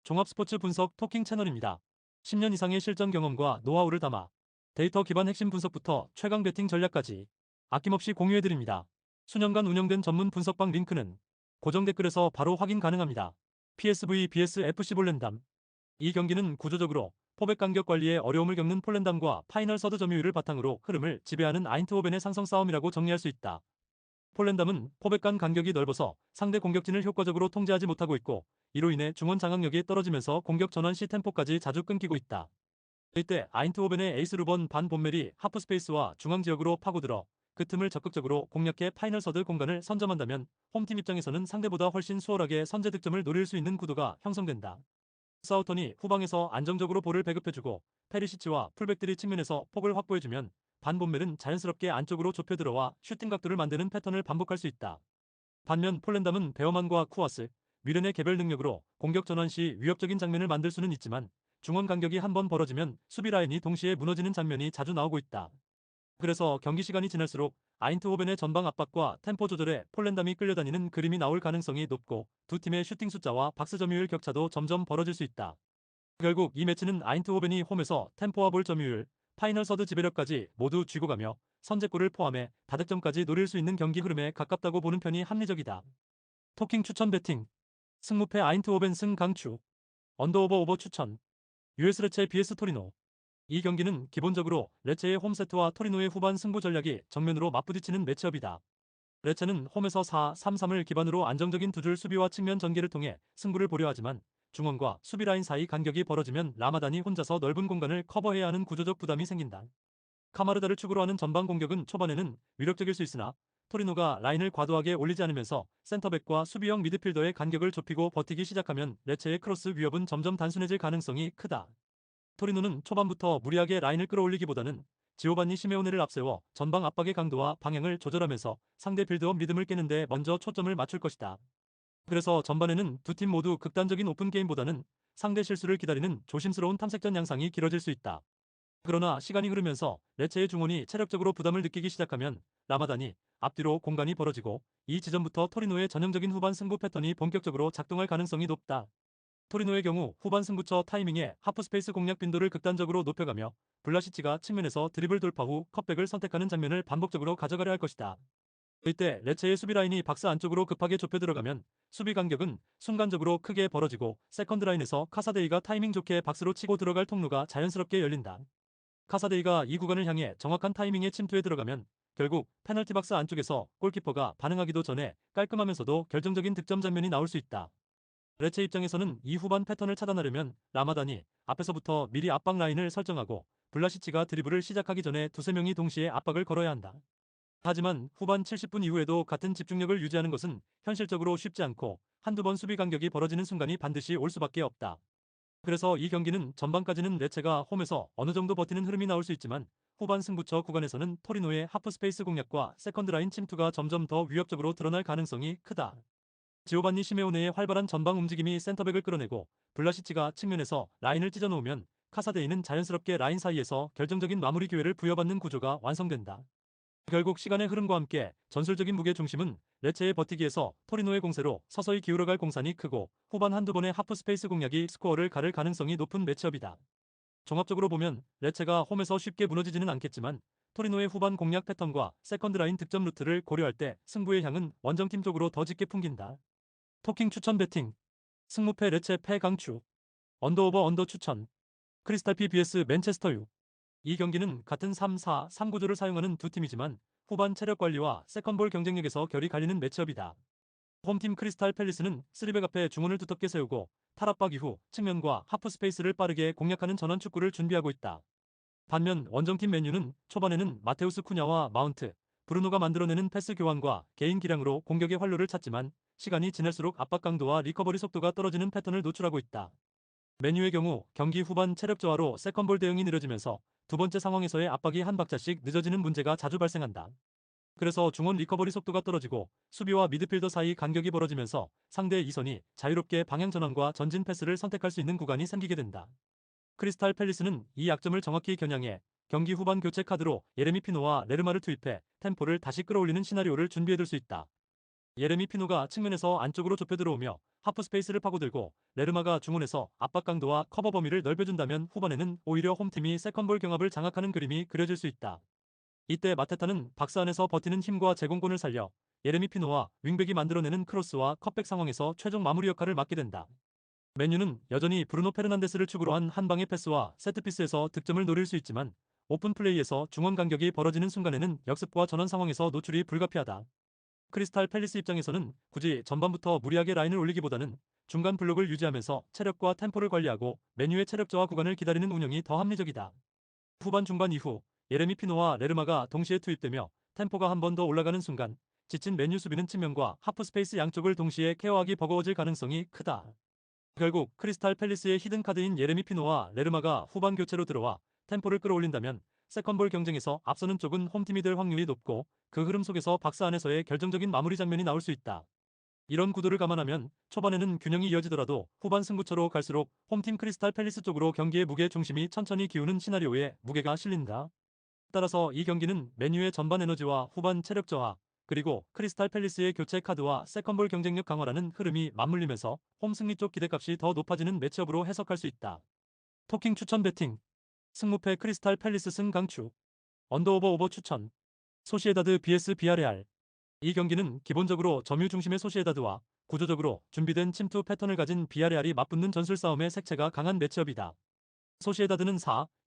종합 스포츠 분석 토킹 채널입니다. 10년 이상의 실전 경험과 노하우를 담아 데이터 기반 핵심 분석부터 최강 배팅 전략까지 아낌없이 공유해드립니다. 수년간 운영된 전문 분석방 링크는 고정 댓글에서 바로 확인 가능합니다. PSV vs FC 볼렌담. 이 경기는 구조적으로 포백 간격 관리에 어려움을 겪는 폴렌담과 파이널 서드 점유율을 바탕으로 흐름을 지배하는 아인트호벤의 상성 싸움이라고 정리할 수 있다. 폴렌담은 포백 간 간격이 넓어서 상대 공격진을 효과적으로 통제하지 못하고 있고, 이로 인해 중원 장악력이 떨어지면서 공격 전환 시 템포까지 자주 끊기고 있다. 이때 아인트호벤의 에이스 루번 반 본멜이 하프 스페이스와 중앙 지역으로 파고들어 그 틈을 적극적으로 공략해 파이널 서드 공간을 선점한다면 홈팀 입장에서는 상대보다 훨씬 수월하게 선제 득점을 노릴 수 있는 구도가 형성된다. 사우턴이 후방에서 안정적으로 볼을 배급해주고 페리시치와 풀백들이 측면에서 폭을 확보해주면 반 본멜은 자연스럽게 안쪽으로 좁혀 들어와 슈팅 각도를 만드는 패턴을 반복할 수 있다. 반면 폴렌담은 베어만과 쿠아스, 뮤렌의 개별 능력으로 공격 전환 시 위협적인 장면을 만들 수는 있지만 중원 간격이 한번 벌어지면 수비 라인이 동시에 무너지는 장면이 자주 나오고 있다. 그래서 경기 시간이 지날수록 아인트호벤의 전방 압박과 템포 조절에 폴렌담이 끌려다니는 그림이 나올 가능성이 높고, 두 팀의 슈팅 숫자와 박스 점유율 격차도 점점 벌어질 수 있다. 결국 이 매치는 아인트호벤이 홈에서 템포와 볼 점유율, 파이널 서드 지배력까지 모두 쥐고 가며 선제골을 포함해 다득점까지 노릴 수 있는 경기 흐름에 가깝다고 보는 편이 합리적이다. 토킹 추천 배팅. 승무패 아인트호벤 승 강추. 언더오버 오버 추천. US 레체 vs 토리노. 이 경기는 기본적으로 레체의 홈세트와 토리노의 후반 승부 전략이 정면으로 맞부딪히는 매치업이다. 레체는 홈에서 4-3-3을 기반으로 안정적인 두 줄 수비와 측면 전개를 통해 승부를 보려 하지만, 중원과 수비 라인 사이 간격이 벌어지면 라마단이 혼자서 넓은 공간을 커버해야 하는 구조적 부담이 생긴다. 카마르다를 축으로 하는 전방 공격은 초반에는 위력적일 수 있으나, 토리노가 라인을 과도하게 올리지 않으면서 센터백과 수비형 미드필더의 간격을 좁히고 버티기 시작하면 레체의 크로스 위협은 점점 단순해질 가능성이 크다. 토리노는 초반부터 무리하게 라인을 끌어올리기보다는 지오반니 시메오네를 앞세워 전방 압박의 강도와 방향을 조절하면서 상대 빌드업 리듬을 깨는 데 먼저 초점을 맞출 것이다. 그래서 전반에는 두 팀 모두 극단적인 오픈 게임보다는 상대 실수를 기다리는 조심스러운 탐색전 양상이 길어질 수 있다. 그러나 시간이 흐르면서 레체의 중원이 체력적으로 부담을 느끼기 시작하면 라마단이 앞뒤로 공간이 벌어지고, 이 지점부터 토리노의 전형적인 후반 승부 패턴이 본격적으로 작동할 가능성이 높다. 토리노의 경우 후반 승부처 타이밍에 하프스페이스 공략 빈도를 극단적으로 높여가며 블라시치가 측면에서 드리블 돌파 후 컷백을 선택하는 장면을 반복적으로 가져가려 할 것이다. 이때 레체의 수비 라인이 박스 안쪽으로 급하게 좁혀 들어가면 수비 간격은 순간적으로 크게 벌어지고, 세컨드 라인에서 카사데이가 타이밍 좋게 박스로 치고 들어갈 통로가 자연스럽게 열린다. 카사데이가 이 구간을 향해 정확한 타이밍에 침투해 들어가면 결국 페널티 박스 안쪽에서 골키퍼가 반응하기도 전에 깔끔하면서도 결정적인 득점 장면이 나올 수 있다. 레체 입장에서는 이 후반 패턴을 차단하려면 라마단이 앞에서부터 미리 압박 라인을 설정하고 블라시치가 드리블을 시작하기 전에 두세 명이 동시에 압박을 걸어야 한다. 하지만 후반 70분 이후에도 같은 집중력을 유지하는 것은 현실적으로 쉽지 않고, 한두 번 수비 간격이 벌어지는 순간이 반드시 올 수밖에 없다. 그래서 이 경기는 전반까지는 레체가 홈에서 어느 정도 버티는 흐름이 나올 수 있지만, 후반 승부처 구간에서는 토리노의 하프 스페이스 공략과 세컨드 라인 침투가 점점 더 위협적으로 드러날 가능성이 크다. 지오반니 시메오네의 활발한 전방 움직임이 센터백을 끌어내고 블라시치가 측면에서 라인을 찢어놓으면 카사데이는 자연스럽게 라인 사이에서 결정적인 마무리 기회를 부여받는 구조가 완성된다. 결국 시간의 흐름과 함께 전술적인 무게 중심은 레체의 버티기에서 토리노의 공세로 서서히 기울어갈 공산이 크고, 후반 한두 번의 하프 스페이스 공략이 스코어를 가를 가능성이 높은 매치업이다. 종합적으로 보면 레체가 홈에서 쉽게 무너지지는 않겠지만, 토리노의 후반 공략 패턴과 세컨드 라인 득점 루트를 고려할 때 승부의 향은 원정팀 쪽으로 더 짙게 풍긴다. 토킹 추천 배팅. 승무패 레체 패 강추. 언더오버 언더 추천. 크리스탈 피 vs 맨체스터 유. 이 경기는 같은 3-4-3 구조를 사용하는 두 팀이지만 후반 체력 관리와 세컨볼 경쟁력에서 결이 갈리는 매치업이다. 홈팀 크리스탈 팰리스는 3백 앞에 중원을 두텁게 세우고 탈압박 이후 측면과 하프 스페이스를 빠르게 공략하는 전환 축구를 준비하고 있다. 반면 원정팀 맨유는 초반에는 마테우스 쿠냐와 마운트, 브루노가 만들어내는 패스 교환과 개인 기량으로 공격의 활로를 찾지만, 시간이 지날수록 압박 강도와 리커버리 속도가 떨어지는 패턴을 노출하고 있다. 맨유의 경우 경기 후반 체력 저하로 세컨볼 대응이 느려지면서 두 번째 상황에서의 압박이 한 박자씩 늦어지는 문제가 자주 발생한다. 그래서 중원 리커버리 속도가 떨어지고 수비와 미드필더 사이 간격이 벌어지면서 상대 이선이 자유롭게 방향 전환과 전진 패스를 선택할 수 있는 구간이 생기게 된다. 크리스탈 팰리스는 이 약점을 정확히 겨냥해 경기 후반 교체 카드로 예레미 피노와 레르마를 투입해 템포를 다시 끌어올리는 시나리오를 준비해둘 수 있다. 예레미 피노가 측면에서 안쪽으로 좁혀 들어오며 하프스페이스를 파고들고 레르마가 중원에서 압박 강도와 커버 범위를 넓혀준다면 후반에는 오히려 홈팀이 세컨볼 경합을 장악하는 그림이 그려질 수 있다. 이때 마테타는 박스 안에서 버티는 힘과 제공권을 살려 예레미 피노와 윙백이 만들어내는 크로스와 컷백 상황에서 최종 마무리 역할을 맡게 된다. 맨유는 여전히 브루노 페르난데스를 축으로 한 한 방의 패스와 세트피스에서 득점을 노릴 수 있지만 오픈 플레이에서 중원 간격이 벌어지는 순간에는 역습과 전원 상황에서 노출이 불가피하다. 크리스탈 팰리스 입장에서는 굳이 전반부터 무리하게 라인을 올리기보다는 중간 블록을 유지하면서 체력과 템포를 관리하고 맨유의 체력 저하 구간을 기다리는 운영이 더 합리적이다. 후반 중반 이후 예레미 피노와 레르마가 동시에 투입되며 템포가 한 번 더 올라가는 순간 지친 맨유 수비는 측면과 하프스페이스 양쪽을 동시에 케어하기 버거워질 가능성이 크다. 결국 크리스탈 팰리스의 히든카드인 예레미 피노와 레르마가 후반 교체로 들어와 템포를 끌어올린다면 세컨볼 경쟁에서 앞서는 쪽은 홈팀이 될 확률이 높고 그 흐름 속에서 박스 안에서의 결정적인 마무리 장면이 나올 수 있다. 이런 구도를 감안하면 초반에는 균형이 이어지더라도 후반 승부처로 갈수록 홈팀 크리스탈 팰리스 쪽으로 경기의 무게 중심이 천천히 기우는 시나리오에 무게가 실린다. 따라서 이 경기는 맨유의 전반 에너지와 후반 체력 저하, 그리고 크리스탈 팰리스의 교체 카드와 세컨볼 경쟁력 강화라는 흐름이 맞물리면서 홈 승리 쪽 기대값이 더 높아지는 매치업으로 해석할 수 있다. 토킹 추천 배팅. 승무패 크리스탈 팰리스 승 강추. 언더오버 오버 추천. 소시에다드 vs 비아레알. 이 경기는 기본적으로 점유 중심의 소시에다드와 구조적으로 준비된 침투 패턴을 가진 비아레알이 맞붙는 전술 싸움의 색채가 강한 매치업이다. 소시에다드는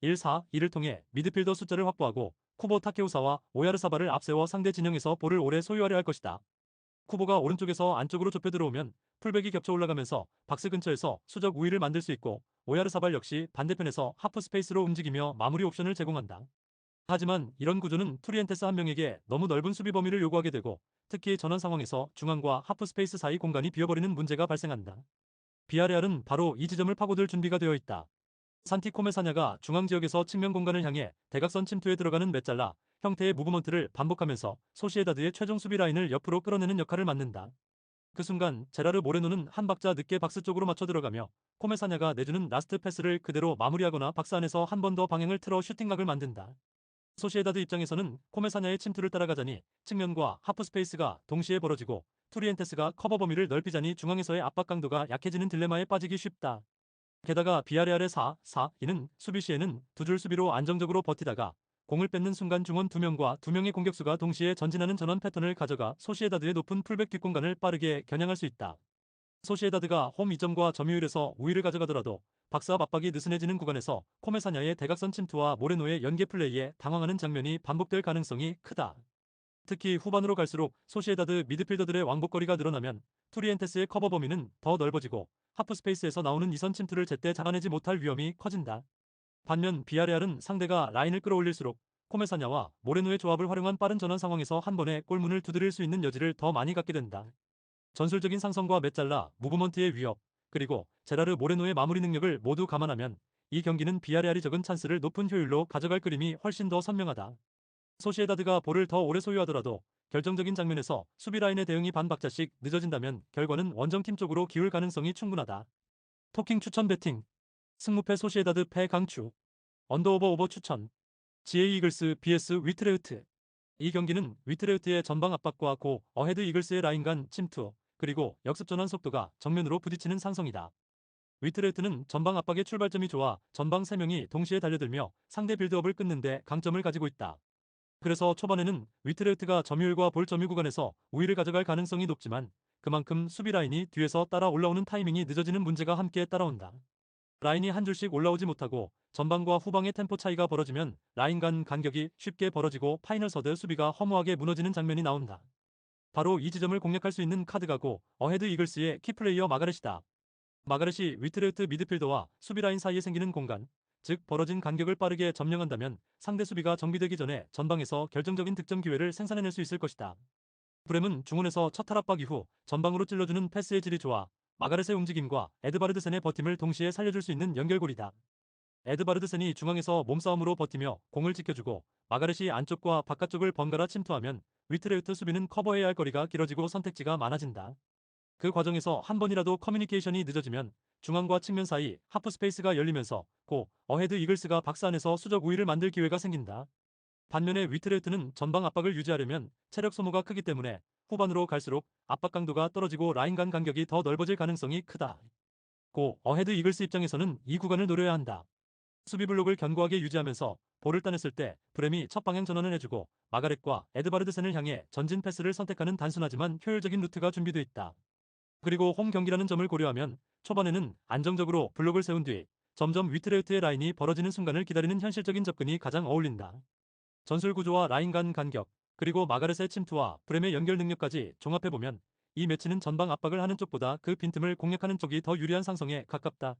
4-1-4-2를 통해 미드필더 숫자를 확보하고 쿠보 타케우사와 오야르사바를 앞세워 상대 진영에서 볼을 오래 소유하려 할 것이다. 쿠보가 오른쪽에서 안쪽으로 좁혀 들어오면 풀백이 겹쳐 올라가면서 박스 근처에서 수적 우위를 만들 수 있고 오야르사발 역시 반대편에서 하프 스페이스로 움직이며 마무리 옵션을 제공한다. 하지만 이런 구조는 투리엔테스 한 명에게 너무 넓은 수비 범위를 요구하게 되고 특히 전원 상황에서 중앙과 하프 스페이스 사이 공간이 비어버리는 문제가 발생한다. 비아레알은 바로 이 지점을 파고들 준비가 되어 있다. 산티 코메사냐가 중앙 지역에서 측면 공간을 향해 대각선 침투에 들어가는 메잘라 형태의 무브먼트를 반복하면서 소시에다드의 최종 수비 라인을 옆으로 끌어내는 역할을 맡는다. 그 순간 제라르 모레노는 한 박자 늦게 박스 쪽으로 맞춰 들어가며 코메사냐가 내주는 라스트 패스를 그대로 마무리하거나 박스 안에서 한 번 더 방향을 틀어 슈팅각을 만든다. 소시에다드 입장에서는 코메사냐의 침투를 따라가자니 측면과 하프 스페이스가 동시에 벌어지고 투리엔테스가 커버 범위를 넓히자니 중앙에서의 압박 강도가 약해지는 딜레마에 빠지기 쉽다. 게다가 비아레알의 4-4-2는 수비 시에는 두 줄 수비로 안정적으로 버티다가 공을 뺏는 순간 중원 2명과 2명의 공격수가 동시에 전진하는 전원 패턴을 가져가 소시에다드의 높은 풀백 뒷공간을 빠르게 겨냥할 수 있다. 소시에다드가 홈 이점과 점유율에서 우위를 가져가더라도 박스 앞 압박이 느슨해지는 구간에서 코메사냐의 대각선 침투와 모레노의 연계 플레이에 당황하는 장면이 반복될 가능성이 크다. 특히 후반으로 갈수록 소시에다드 미드필더들의 왕복거리가 늘어나면 투리엔테스의 커버 범위는 더 넓어지고 하프 스페이스에서 나오는 이선 침투를 제때 잡아내지 못할 위험이 커진다. 반면 비아레알은 상대가 라인을 끌어올릴수록 코메사냐와 모레노의 조합을 활용한 빠른 전환 상황에서 한 번에 골문을 두드릴 수 있는 여지를 더 많이 갖게 된다. 전술적인 상성과 메잘라, 무브먼트의 위협, 그리고 제라르 모레노의 마무리 능력을 모두 감안하면 이 경기는 비아레알이 적은 찬스를 높은 효율로 가져갈 그림이 훨씬 더 선명하다. 소시에다드가 볼을 더 오래 소유하더라도 결정적인 장면에서 수비 라인의 대응이 반 박자씩 늦어진다면 결과는 원정팀 쪽으로 기울 가능성이 충분하다. 토킹 추천 배팅. 승무패 소시에다드 패 강추. 언더오버 오버 추천. GA 이글스 vs 위트레흐트. 이 경기는 위트레흐트의 전방 압박과 고 어헤드 이글스의 라인 간 침투, 그리고 역습 전환 속도가 정면으로 부딪히는 상성이다. 위트레흐트는 전방 압박의 출발점이 좋아 전방 3명이 동시에 달려들며 상대 빌드업을 끊는데 강점을 가지고 있다. 그래서 초반에는 위트레흐트가 점유율과 볼 점유 구간에서 우위를 가져갈 가능성이 높지만 그만큼 수비 라인이 뒤에서 따라 올라오는 타이밍이 늦어지는 문제가 함께 따라온다. 라인이 한 줄씩 올라오지 못하고 전방과 후방의 템포 차이가 벌어지면 라인 간 간격이 쉽게 벌어지고 파이널 서드 수비가 허무하게 무너지는 장면이 나온다. 바로 이 지점을 공략할 수 있는 카드가 고 어헤드 이글스의 키플레이어 마가렛이다. 마가렛이 위트레흐트 미드필더와 수비 라인 사이에 생기는 공간, 즉 벌어진 간격을 빠르게 점령한다면 상대 수비가 정비되기 전에 전방에서 결정적인 득점 기회를 생산해낼 수 있을 것이다. 브렘은 중원에서 첫 탈압박 이후 전방으로 찔러주는 패스의 질이 좋아 마가렛의 움직임과 에드바르드센의 버팀을 동시에 살려줄 수 있는 연결고리다. 에드바르드센이 중앙에서 몸싸움으로 버티며 공을 지켜주고 마가렛이 안쪽과 바깥쪽을 번갈아 침투하면 위트레흐트 수비는 커버해야 할 거리가 길어지고 선택지가 많아진다. 그 과정에서 한 번이라도 커뮤니케이션이 늦어지면 중앙과 측면 사이 하프 스페이스가 열리면서 고 어헤드 이글스가 박스 안에서 수적 우위를 만들 기회가 생긴다. 반면에 위트레흐트는 전방 압박을 유지하려면 체력 소모가 크기 때문에 후반으로 갈수록 압박 강도가 떨어지고 라인 간 간격이 더 넓어질 가능성이 크다. 고 어헤드 이글스 입장에서는 이 구간을 노려야 한다. 수비 블록을 견고하게 유지하면서 볼을 따냈을 때 브렘이 첫 방향 전환을 해주고 마가렛과 에드바르드센을 향해 전진 패스를 선택하는 단순하지만 효율적인 루트가 준비되어 있다. 그리고 홈 경기라는 점을 고려하면 초반에는 안정적으로 블록을 세운 뒤 점점 위트레우트의 라인이 벌어지는 순간을 기다리는 현실적인 접근이 가장 어울린다. 전술 구조와 라인 간 간격, 그리고 마가렛의 침투와 브렘의 연결 능력까지 종합해보면 이 매치는 전방 압박을 하는 쪽보다 그 빈틈을 공략하는 쪽이 더 유리한 상성에 가깝다.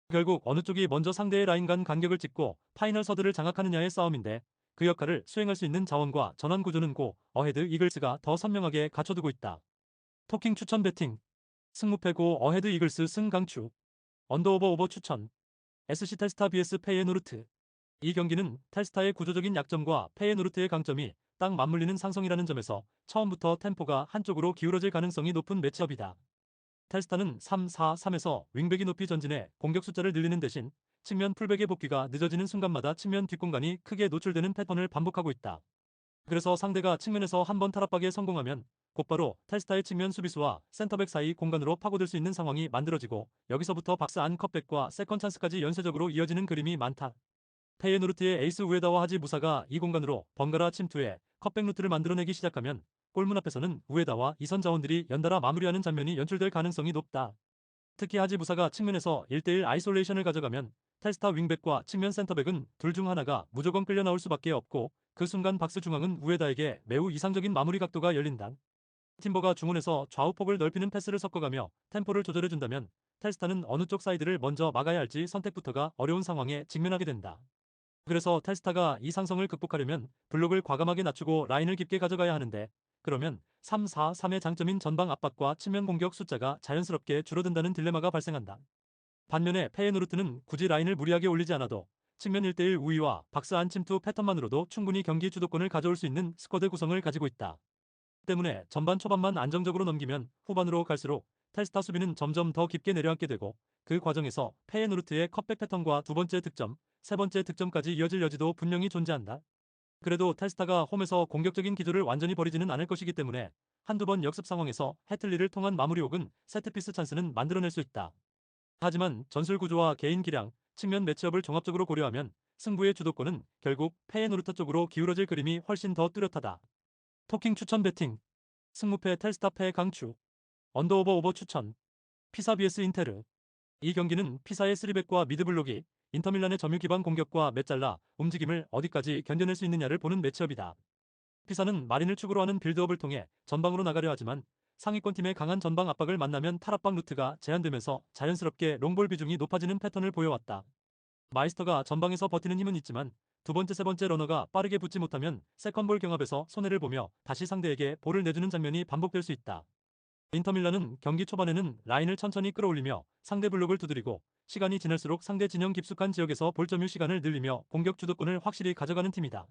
결국 어느 쪽이 먼저 상대의 라인 간 간격을 찍고 파이널 서드를 장악하느냐의 싸움인데 그 역할을 수행할 수 있는 자원과 전환 구조는 고 어헤드 이글스가 더 선명하게 갖춰두고 있다. 토킹 추천 배팅 승무패 고 어헤드 이글스 승 강추 언더오버 오버 추천 SC 텔스타 vs 페이에노르트 이 경기는 텔스타의 구조적인 약점과 페이에노르트의 강점이 딱 맞물리는 상성이라는 점에서 처음부터 템포가 한쪽으로 기울어질 가능성이 높은 매치업이다. 텔스타는 3-4-3에서 윙백이 높이 전진해 공격 숫자를 늘리는 대신 측면 풀백의 복귀가 늦어지는 순간마다 측면 뒷공간이 크게 노출되는 패턴을 반복하고 있다. 그래서 상대가 측면에서 한번 탈압박에 성공하면 곧바로 텔스타의 측면 수비수와 센터백 사이 공간으로 파고들 수 있는 상황이 만들어지고 여기서부터 박스 안 컵백과 세컨 찬스까지 연쇄적으로 이어지는 그림이 많다. 페이에노르트의 에이스 우에다와 하지 무사가 이 공간으로 번갈아 침투해 컵백 루트를 만들어내기 시작하면 골문 앞에서는 우에다와 이선 자원들이 연달아 마무리하는 장면이 연출될 가능성이 높다. 특히 하지 무사가 측면에서 1대1 아이솔레이션을 가져가면 텔스타 윙백과 측면 센터백은 둘 중 하나가 무조건 끌려 나올 수밖에 없고 그 순간 박스 중앙은 우에다에게 매우 이상적인 마무리 각도가 열린다. 팀버가 중원에서 좌우 폭을 넓히는 패스를 섞어가며 템포를 조절해준다면 텔스타는 어느 쪽 사이드를 먼저 막아야 할지 선택부터가 어려운 상황에 직면하게 된다. 그래서 텔스타가 이 상성을 극복하려면 블록을 과감하게 낮추고 라인을 깊게 가져가야 하는데 그러면 3-4-3의 장점인 전방 압박과 측면 공격 숫자가 자연스럽게 줄어든다는 딜레마가 발생한다. 반면에 페이에노르트는 굳이 라인을 무리하게 올리지 않아도 측면 1대1 우위와 박스 안 침투 패턴만으로도 충분히 경기 주도권을 가져올 수 있는 스쿼드 구성을 가지고 있다. 때문에 전반 초반만 안정적으로 넘기면 후반으로 갈수록 텔스타 수비는 점점 더 깊게 내려앉게 되고 그 과정에서 페이에노르트의 컷백 패턴과 두 번째 득점, 세 번째 득점까지 이어질 여지도 분명히 존재한다. 그래도 텔스타가 홈에서 공격적인 기조를 완전히 버리지는 않을 것이기 때문에 한두 번 역습 상황에서 해틀리를 통한 마무리 혹은 세트피스 찬스는 만들어낼 수 있다. 하지만 전술 구조와 개인 기량, 측면 매치업을 종합적으로 고려하면 승부의 주도권은 결국 페이에노르트 쪽으로 기울어질 그림이 훨씬 더 뚜렷하다. 토킹 추천 배팅 승무패 텔스타 패 강추 언더오버 오버 추천 피사 vs 인테르 이 경기는 피사의 3백과 미드블록이 인터밀란의 점유 기반 공격과 메잘라 움직임을 어디까지 견뎌낼 수 있느냐를 보는 매치업이다. 피사는 마린을 축으로 하는 빌드업을 통해 전방으로 나가려 하지만 상위권 팀의 강한 전방 압박을 만나면 탈압박 루트가 제한되면서 자연스럽게 롱볼 비중이 높아지는 패턴을 보여왔다. 마이스터가 전방에서 버티는 힘은 있지만 두 번째 세 번째 러너가 빠르게 붙지 못하면 세컨볼 경합에서 손해를 보며 다시 상대에게 볼을 내주는 장면이 반복될 수 있다. 인터밀란은 경기 초반에는 라인을 천천히 끌어올리며 상대 블록을 두드리고 시간이 지날수록 상대 진영 깊숙한 지역에서 볼 점유 시간을 늘리며 공격 주도권을 확실히 가져가는 팀이다.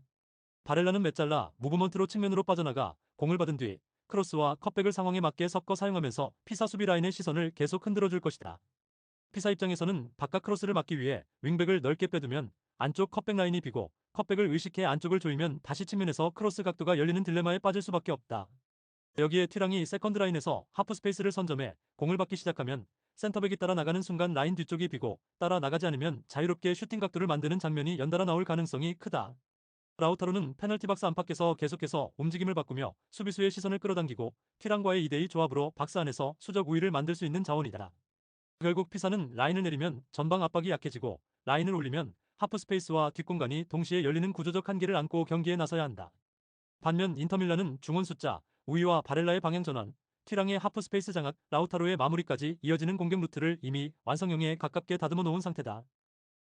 바렐라는 메잘라 무브먼트로 측면으로 빠져나가 공을 받은 뒤 크로스와 컷백을 상황에 맞게 섞어 사용하면서 피사 수비 라인의 시선을 계속 흔들어줄 것이다. 피사 입장에서는 바깥 크로스를 막기 위해 윙백을 넓게 빼두면 안쪽 컷백 라인이 비고 컷백을 의식해 안쪽을 조이면 다시 측면에서 크로스 각도가 열리는 딜레마에 빠질 수밖에 없다. 여기에 튀랑이 세컨드 라인에서 하프 스페이스를 선점해 공을 받기 시작하면 센터백이 따라 나가는 순간 라인 뒤쪽이 비고 따라 나가지 않으면 자유롭게 슈팅 각도를 만드는 장면이 연달아 나올 가능성이 크다. 라우타로는 페널티 박스 안팎에서 계속해서 움직임을 바꾸며 수비수의 시선을 끌어당기고 튀랑과의 2대2 조합으로 박스 안에서 수적 우위를 만들 수 있는 자원이다. 결국 피사는 라인을 내리면 전방 압박이 약해지고 라인을 올리면 하프 스페이스와 뒷공간이 동시에 열리는 구조적 한계를 안고 경기에 나서야 한다. 반면 인터밀란은 중원 숫자, 우위와 바렐라의 방향 전환, 튀랑의 하프 스페이스 장악, 라우타로의 마무리까지 이어지는 공격 루트를 이미 완성형에 가깝게 다듬어 놓은 상태다.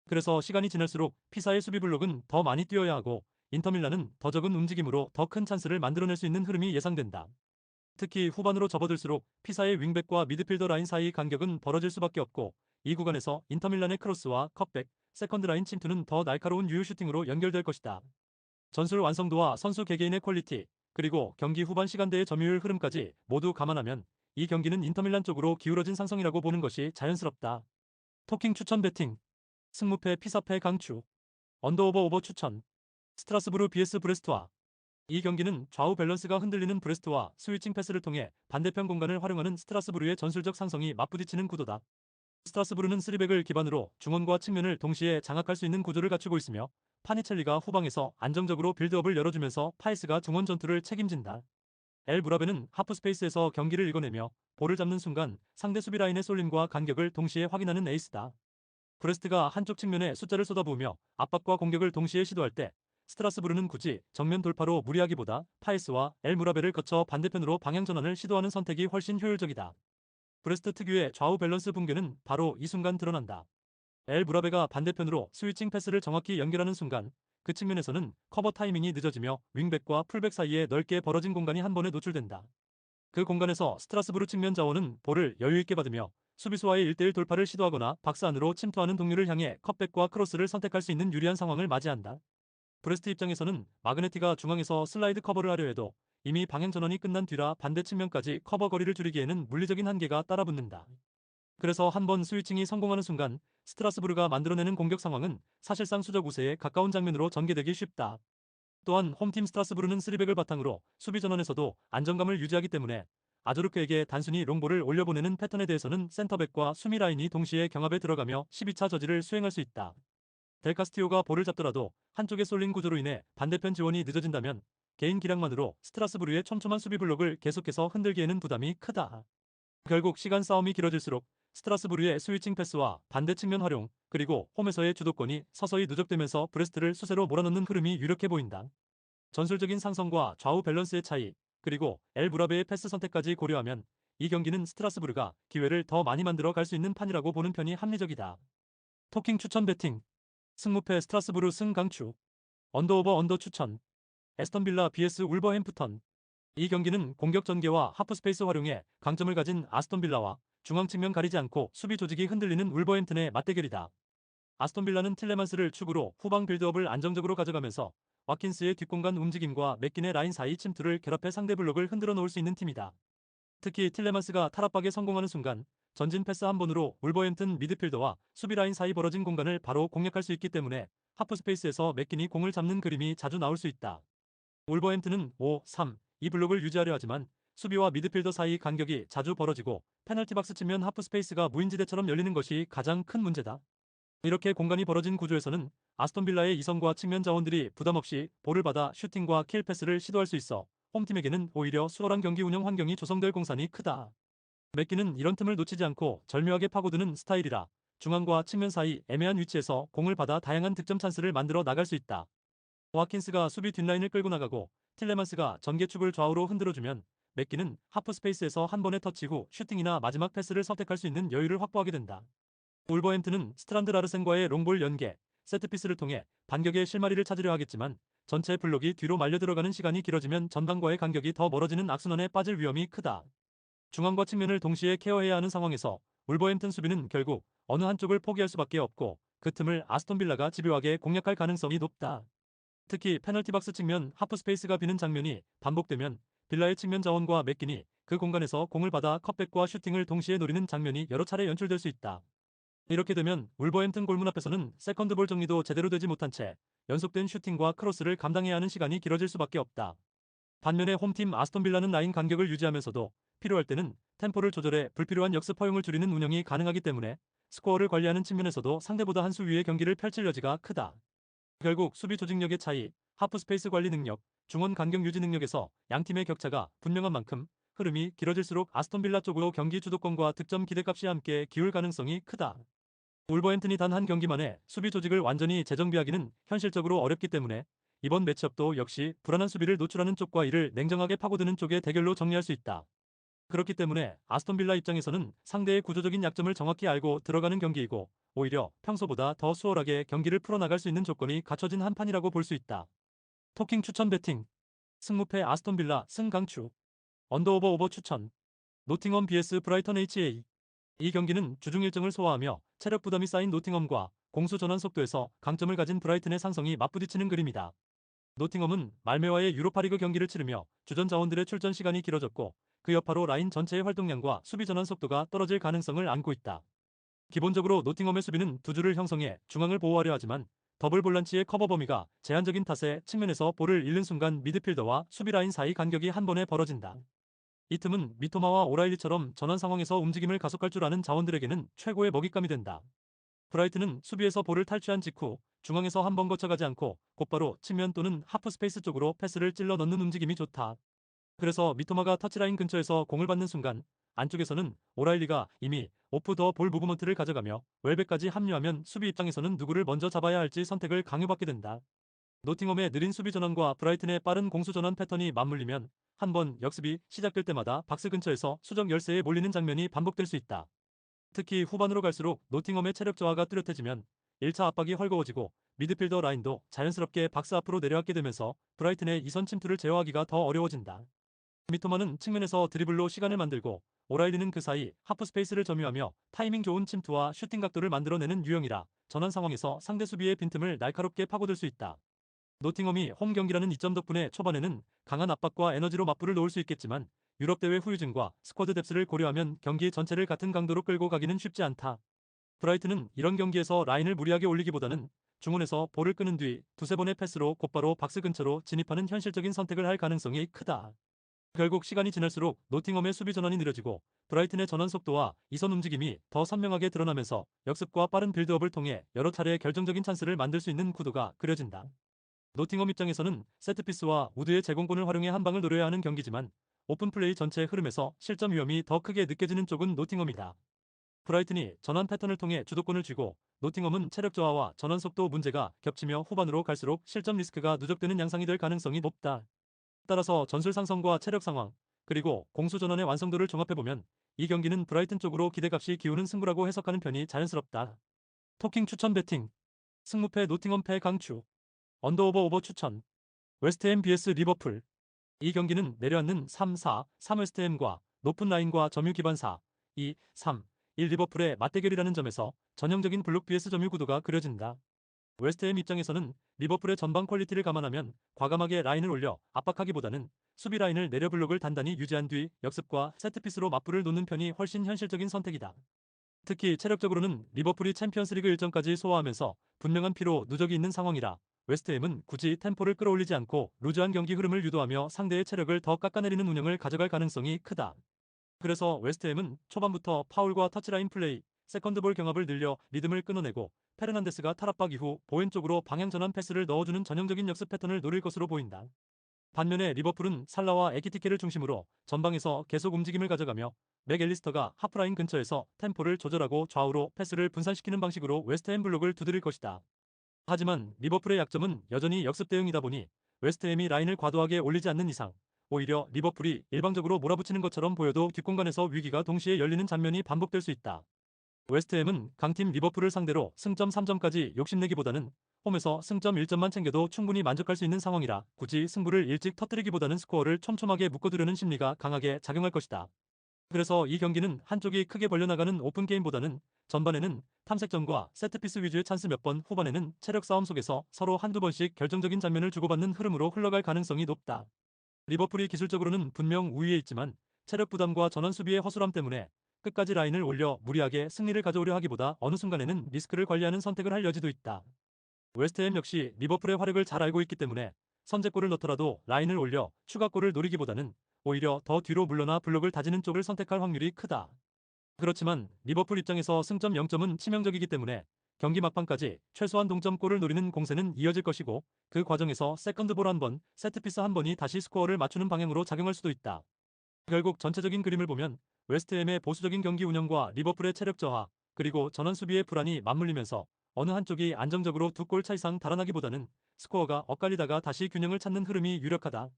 그래서 시간이 지날수록 피사의 수비 블록은 더 많이 뛰어야 하고 인터밀란은 더 적은 움직임으로 더 큰 찬스를 만들어낼 수 있는 흐름이 예상된다. 특히 후반으로 접어들수록 피사의 윙백과 미드필더 라인 사이 간격은 벌어질 수밖에 없고 이 구간에서 인터밀란의 크로스와 컷백, 세컨드 라인 침투는 더 날카로운 유효 슈팅으로 연결될 것이다. 전술 완성도와 선수 개개인의 퀄리티, 그리고 경기 후반 시간대의 점유율 흐름까지 모두 감안하면 이 경기는 인터밀란 쪽으로 기울어진 상성이라고 보는 것이 자연스럽다. 토킹 추천 배팅 승무패 피사패 강추 언더오버 오버 추천 스트라스부르 vs 브레스트와 이 경기는 좌우 밸런스가 흔들리는 브레스트와 스위칭 패스를 통해 반대편 공간을 활용하는 스트라스부르의 전술적 상성이 맞부딪히는 구도다. 스트라스부르는 3백을 기반으로 중원과 측면을 동시에 장악할 수 있는 구조를 갖추고 있으며 파니첼리가 후방에서 안정적으로 빌드업을 열어주면서 파이스가 중원 전투를 책임진다. 엘 무라베는 하프스페이스에서 경기를 읽어내며 볼을 잡는 순간 상대 수비 라인의 쏠림과 간격을 동시에 확인하는 에이스다. 브레스트가 한쪽 측면에 숫자를 쏟아부으며 압박과 공격을 동시에 시도할 때 스트라스부르는 굳이 정면 돌파로 무리하기보다 파이스와 엘 무라베를 거쳐 반대편으로 방향 전환을 시도하는 선택이 훨씬 효율적이다. 브레스트 특유의 좌우 밸런스 붕괴는 바로 이 순간 드러난다. 엘 무라베가 반대편으로 스위칭 패스를 정확히 연결하는 순간 그 측면에서는 커버 타이밍이 늦어지며 윙백과 풀백 사이에 넓게 벌어진 공간이 한 번에 노출된다. 그 공간에서 스트라스부르 측면 자원은 볼을 여유있게 받으며 수비수와의 1대1 돌파를 시도하거나 박스 안으로 침투하는 동료를 향해 컷백과 크로스를 선택할 수 있는 유리한 상황을 맞이한다. 브레스트 입장에서는 마그네티가 중앙에서 슬라이드 커버를 하려 해도 이미 방향 전환이 끝난 뒤라 반대 측면까지 커버 거리를 줄이기에는 물리적인 한계가 따라붙는다. 그래서 한 번 스위칭이 성공하는 순간 스트라스부르가 만들어내는 공격 상황은 사실상 수적 우세에 가까운 장면으로 전개되기 쉽다. 또한 홈팀 스트라스부르는 3백을 바탕으로 수비 전환에서도 안정감을 유지하기 때문에 아조르크에게 단순히 롱볼을 올려보내는 패턴에 대해서는 센터백과 수미 라인이 동시에 경합에 들어가며 12차 저지를 수행할 수 있다. 델 카스티오가 볼을 잡더라도 한쪽에 쏠린 구조로 인해 반대편 지원이 늦어진다면 개인 기량만으로 스트라스부르의 촘촘한 수비 블록을 계속해서 흔들기에는 부담이 크다. 결국 시간 싸움이 길어질수록 스트라스부르의 스위칭 패스와 반대 측면 활용, 그리고 홈에서의 주도권이 서서히 누적되면서 브레스트를 수세로 몰아넣는 흐름이 유력해 보인다. 전술적인 상성과 좌우 밸런스의 차이, 그리고 엘 브라베의 패스 선택까지 고려하면 이 경기는 스트라스부르가 기회를 더 많이 만들어 갈 수 있는 판이라고 보는 편이 합리적이다. 토킹 추천 배팅. 승무패 스트라스부르 승 강추. 언더오버 언더 추천. 에스턴 빌라 vs 울버햄프턴. 이 경기는 공격 전개와 하프스페이스 활용에 강점을 가진 아스톤 빌라와 중앙 측면 가리지 않고 수비 조직이 흔들리는 울버햄튼의 맞대결이다. 아스톤 빌라는 틸레만스를 축으로 후방 빌드업을 안정적으로 가져가면서 와킨스의 뒷공간 움직임과 맥긴의 라인 사이 침투를 결합해 상대 블록을 흔들어 놓을 수 있는 팀이다. 특히 틸레만스가 탈압박에 성공하는 순간 전진 패스 한 번으로 울버햄튼 미드필더와 수비 라인 사이 벌어진 공간을 바로 공략할 수 있기 때문에 하프스페이스에서 맥긴이 공을 잡는 그림이 자주 나올 수 있다. 울버햄튼은 5-3-2 블록을 유지하려 하지만 수비와 미드필더 사이 간격이 자주 벌어지고 페널티 박스 측면 하프스페이스가 무인지대처럼 열리는 것이 가장 큰 문제다. 이렇게 공간이 벌어진 구조에서는 아스톤 빌라의 이선과 측면 자원들이 부담없이 볼을 받아 슈팅과 킬 패스를 시도할 수 있어 홈팀에게는 오히려 수월한 경기 운영 환경이 조성될 공산이 크다. 맥기는 이런 틈을 놓치지 않고 절묘하게 파고드는 스타일이라 중앙과 측면 사이 애매한 위치에서 공을 받아 다양한 득점 찬스를 만들어 나갈 수 있다. 와킨스가 수비 뒷라인을 끌고 나가고 틸레만스가 전개축을 좌우로 흔들어주면 맥기는 하프 스페이스에서 한 번의 터치 후 슈팅이나 마지막 패스를 선택할 수 있는 여유를 확보하게 된다. 울버햄튼은 스트란드 라르센과의 롱볼 연계, 세트피스를 통해 반격의 실마리를 찾으려 하겠지만 전체 블록이 뒤로 말려 들어가는 시간이 길어지면 전방과의 간격이 더 멀어지는 악순환에 빠질 위험이 크다. 중앙과 측면을 동시에 케어해야 하는 상황에서 울버햄튼 수비는 결국 어느 한쪽을 포기할 수밖에 없고 그 틈을 아스톤 빌라가 집요하게 공략할 가능성이 높다. 특히 페널티 박스 측면 하프 스페이스가 비는 장면이 반복되면 빌라의 측면 자원과 맥긴이 그 공간에서 공을 받아 컷백과 슈팅을 동시에 노리는 장면이 여러 차례 연출될 수 있다. 이렇게 되면 울버햄튼 골문 앞에서는 세컨드볼 정리도 제대로 되지 못한 채 연속된 슈팅과 크로스를 감당해야 하는 시간이 길어질 수밖에 없다. 반면에 홈팀 아스톤 빌라는 라인 간격을 유지하면서도 필요할 때는 템포를 조절해 불필요한 역습 허용을 줄이는 운영이 가능하기 때문에 스코어를 관리하는 측면에서도 상대보다 한 수 위의 경기를 펼칠 여지가 크다. 결국 수비 조직력의 차이, 하프 스페이스 관리 능력, 중원 간격 유지 능력에서 양팀의 격차가 분명한 만큼 흐름이 길어질수록 아스톤 빌라 쪽으로 경기 주도권과 득점 기대값이 함께 기울 가능성이 크다. 울버햄튼이 단 한 경기만에 수비 조직을 완전히 재정비하기는 현실적으로 어렵기 때문에 이번 매치업도 역시 불안한 수비를 노출하는 쪽과 이를 냉정하게 파고드는 쪽의 대결로 정리할 수 있다. 그렇기 때문에 아스톤 빌라 입장에서는 상대의 구조적인 약점을 정확히 알고 들어가는 경기이고 오히려 평소보다 더 수월하게 경기를 풀어나갈 수 있는 조건이 갖춰진 한 판이라고 볼 수 있다. 토킹 추천 배팅. 승무패 아스톤 빌라 승 강추. 언더오버 오버 추천. 노팅엄 vs 브라이턴 HA. 이 경기는 주중 일정을 소화하며 체력 부담이 쌓인 노팅엄과 공수 전환 속도에서 강점을 가진 브라이튼의 상성이 맞부딪히는 그림이다. 노팅엄은 말메와의 유로파리그 경기를 치르며 주전 자원들의 출전 시간이 길어졌고 그 여파로 라인 전체의 활동량과 수비 전환 속도가 떨어질 가능성을 안고 있다. 기본적으로 노팅엄의 수비는 두 줄을 형성해 중앙을 보호하려 하지만 더블 볼란치의 커버 범위가 제한적인 탓에 측면에서 볼을 잃는 순간 미드필더와 수비 라인 사이 간격이 한 번에 벌어진다. 이 틈은 미토마와 오라일리처럼 전환 상황에서 움직임을 가속할 줄 아는 자원들에게는 최고의 먹잇감이 된다. 브라이튼은 수비에서 볼을 탈취한 직후 중앙에서 한 번 거쳐가지 않고 곧바로 측면 또는 하프 스페이스 쪽으로 패스를 찔러 넣는 움직임이 좋다. 그래서 미토마가 터치라인 근처에서 공을 받는 순간 안쪽에서는 오라일리가 이미 오프 더 볼 무브먼트를 가져가며 웰백까지 합류하면 수비 입장에서는 누구를 먼저 잡아야 할지 선택을 강요받게 된다. 노팅엄의 느린 수비 전환과 브라이튼의 빠른 공수 전환 패턴이 맞물리면 한 번 역습이 시작될 때마다 박스 근처에서 수적 열세에 몰리는 장면이 반복될 수 있다. 특히 후반으로 갈수록 노팅엄의 체력 저하가 뚜렷해지면 1차 압박이 헐거워지고 미드필더 라인도 자연스럽게 박스 앞으로 내려앉게 되면서 브라이튼의 이선 침투를 제어하기가 더 어려워진다. 미토마는 측면에서 드리블로 시간을 만들고 오라일리는 그 사이 하프 스페이스를 점유하며 타이밍 좋은 침투와 슈팅 각도를 만들어내는 유형이라 전환 상황에서 상대 수비의 빈틈을 날카롭게 파고들 수 있다. 노팅엄이 홈 경기라는 이점 덕분에 초반에는 강한 압박과 에너지로 맞불을 놓을 수 있겠지만 유럽 대회 후유증과 스쿼드 뎁스를 고려하면 경기 전체를 같은 강도로 끌고 가기는 쉽지 않다. 브라이튼은 이런 경기에서 라인을 무리하게 올리기보다는 중원에서 볼을 끄는 뒤 두세 번의 패스로 곧바로 박스 근처로 진입하는 현실적인 선택을 할 가능성이 크다. 결국 시간이 지날수록 노팅엄의 수비 전환이 느려지고 브라이튼의 전환 속도와 이선 움직임이 더 선명하게 드러나면서 역습과 빠른 빌드업을 통해 여러 차례 결정적인 찬스를 만들 수 있는 구도가 그려진다. 노팅엄 입장에서는 세트피스와 우드의 제공권을 활용해 한 방을 노려야 하는 경기지만 오픈플레이 전체 흐름에서 실점 위험이 더 크게 느껴지는 쪽은 노팅엄이다. 브라이튼이 전환 패턴을 통해 주도권을 쥐고 노팅엄은 체력 저하와 전환 속도 문제가 겹치며 후반으로 갈수록 실점 리스크가 누적되는 양상이 될 가능성이 높다. 따라서 전술 상성과 체력 상황, 그리고 공수 전환의 완성도를 종합해보면 이 경기는 브라이튼 쪽으로 기대값이 기우는 승부라고 해석하는 편이 자연스럽다. 토킹 추천 배팅. 승무패 노팅엄 패 강추. 언더오버 오버 추천. 웨스트햄 vs 리버풀. 이 경기는 내려앉는 3-4-3 웨스트햄과 높은 라인과 점유 기반 4-2-3-1 리버풀의 맞대결이라는 점에서 전형적인 블록 vs 점유 구도가 그려진다. 웨스트햄 입장에서는 리버풀의 전방 퀄리티를 감안하면 과감하게 라인을 올려 압박하기보다는 수비 라인을 내려 블록을 단단히 유지한 뒤 역습과 세트피스로 맞불을 놓는 편이 훨씬 현실적인 선택이다. 특히 체력적으로는 리버풀이 챔피언스리그 일정까지 소화하면서 분명한 피로 누적이 있는 상황이라 웨스트햄은 굳이 템포를 끌어올리지 않고 루즈한 경기 흐름을 유도하며 상대의 체력을 더 깎아내리는 운영을 가져갈 가능성이 크다. 그래서 웨스트햄은 초반부터 파울과 터치라인 플레이, 세컨드볼 경합을 늘려 리듬을 끊어내고 페르난데스가 탈압박 이후 보엔 쪽으로 방향 전환 패스를 넣어주는 전형적인 역습 패턴을 노릴 것으로 보인다. 반면에 리버풀은 살라와 에키티케를 중심으로 전방에서 계속 움직임을 가져가며 맥앨리스터가 하프라인 근처에서 템포를 조절하고 좌우로 패스를 분산시키는 방식으로 웨스트햄 블록을 두드릴 것이다. 하지만 리버풀의 약점은 여전히 역습 대응이다 보니 웨스트햄이 라인을 과도하게 올리지 않는 이상 오히려 리버풀이 일방적으로 몰아붙이는 것처럼 보여도 뒷공간에서 위기가 동시에 열리는 장면이 반복될 수 있다. 웨스트햄은 강팀 리버풀을 상대로 승점 3점까지 욕심내기보다는 홈에서 승점 1점만 챙겨도 충분히 만족할 수 있는 상황이라 굳이 승부를 일찍 터뜨리기보다는 스코어를 촘촘하게 묶어두려는 심리가 강하게 작용할 것이다. 그래서 이 경기는 한쪽이 크게 벌려나가는 오픈게임보다는 전반에는 탐색전과 세트피스 위주의 찬스 몇 번, 후반에는 체력 싸움 속에서 서로 한두 번씩 결정적인 장면을 주고받는 흐름으로 흘러갈 가능성이 높다. 리버풀이 기술적으로는 분명 우위에 있지만 체력 부담과 전원 수비의 허술함 때문에 끝까지 라인을 올려 무리하게 승리를 가져오려 하기보다 어느 순간에는 리스크를 관리하는 선택을 할 여지도 있다. 웨스트햄 역시 리버풀의 화력을 잘 알고 있기 때문에 선제골을 넣더라도 라인을 올려 추가골을 노리기보다는 오히려 더 뒤로 물러나 블록을 다지는 쪽을 선택할 확률이 크다. 그렇지만 리버풀 입장에서 승점 0점은 치명적이기 때문에 경기 막판까지 최소한 동점골을 노리는 공세는 이어질 것이고 그 과정에서 세컨드볼 한 번, 세트피스 한 번이 다시 스코어를 맞추는 방향으로 작용할 수도 있다. 결국 전체적인 그림을 보면 웨스트햄의 보수적인 경기 운영과 리버풀의 체력 저하, 그리고 전원 수비의 불안이 맞물리면서 어느 한쪽이 안정적으로 두 골 차 이상 달아나기보다는 스코어가 엇갈리다가 다시 균형을 찾는 흐름이 유력하다.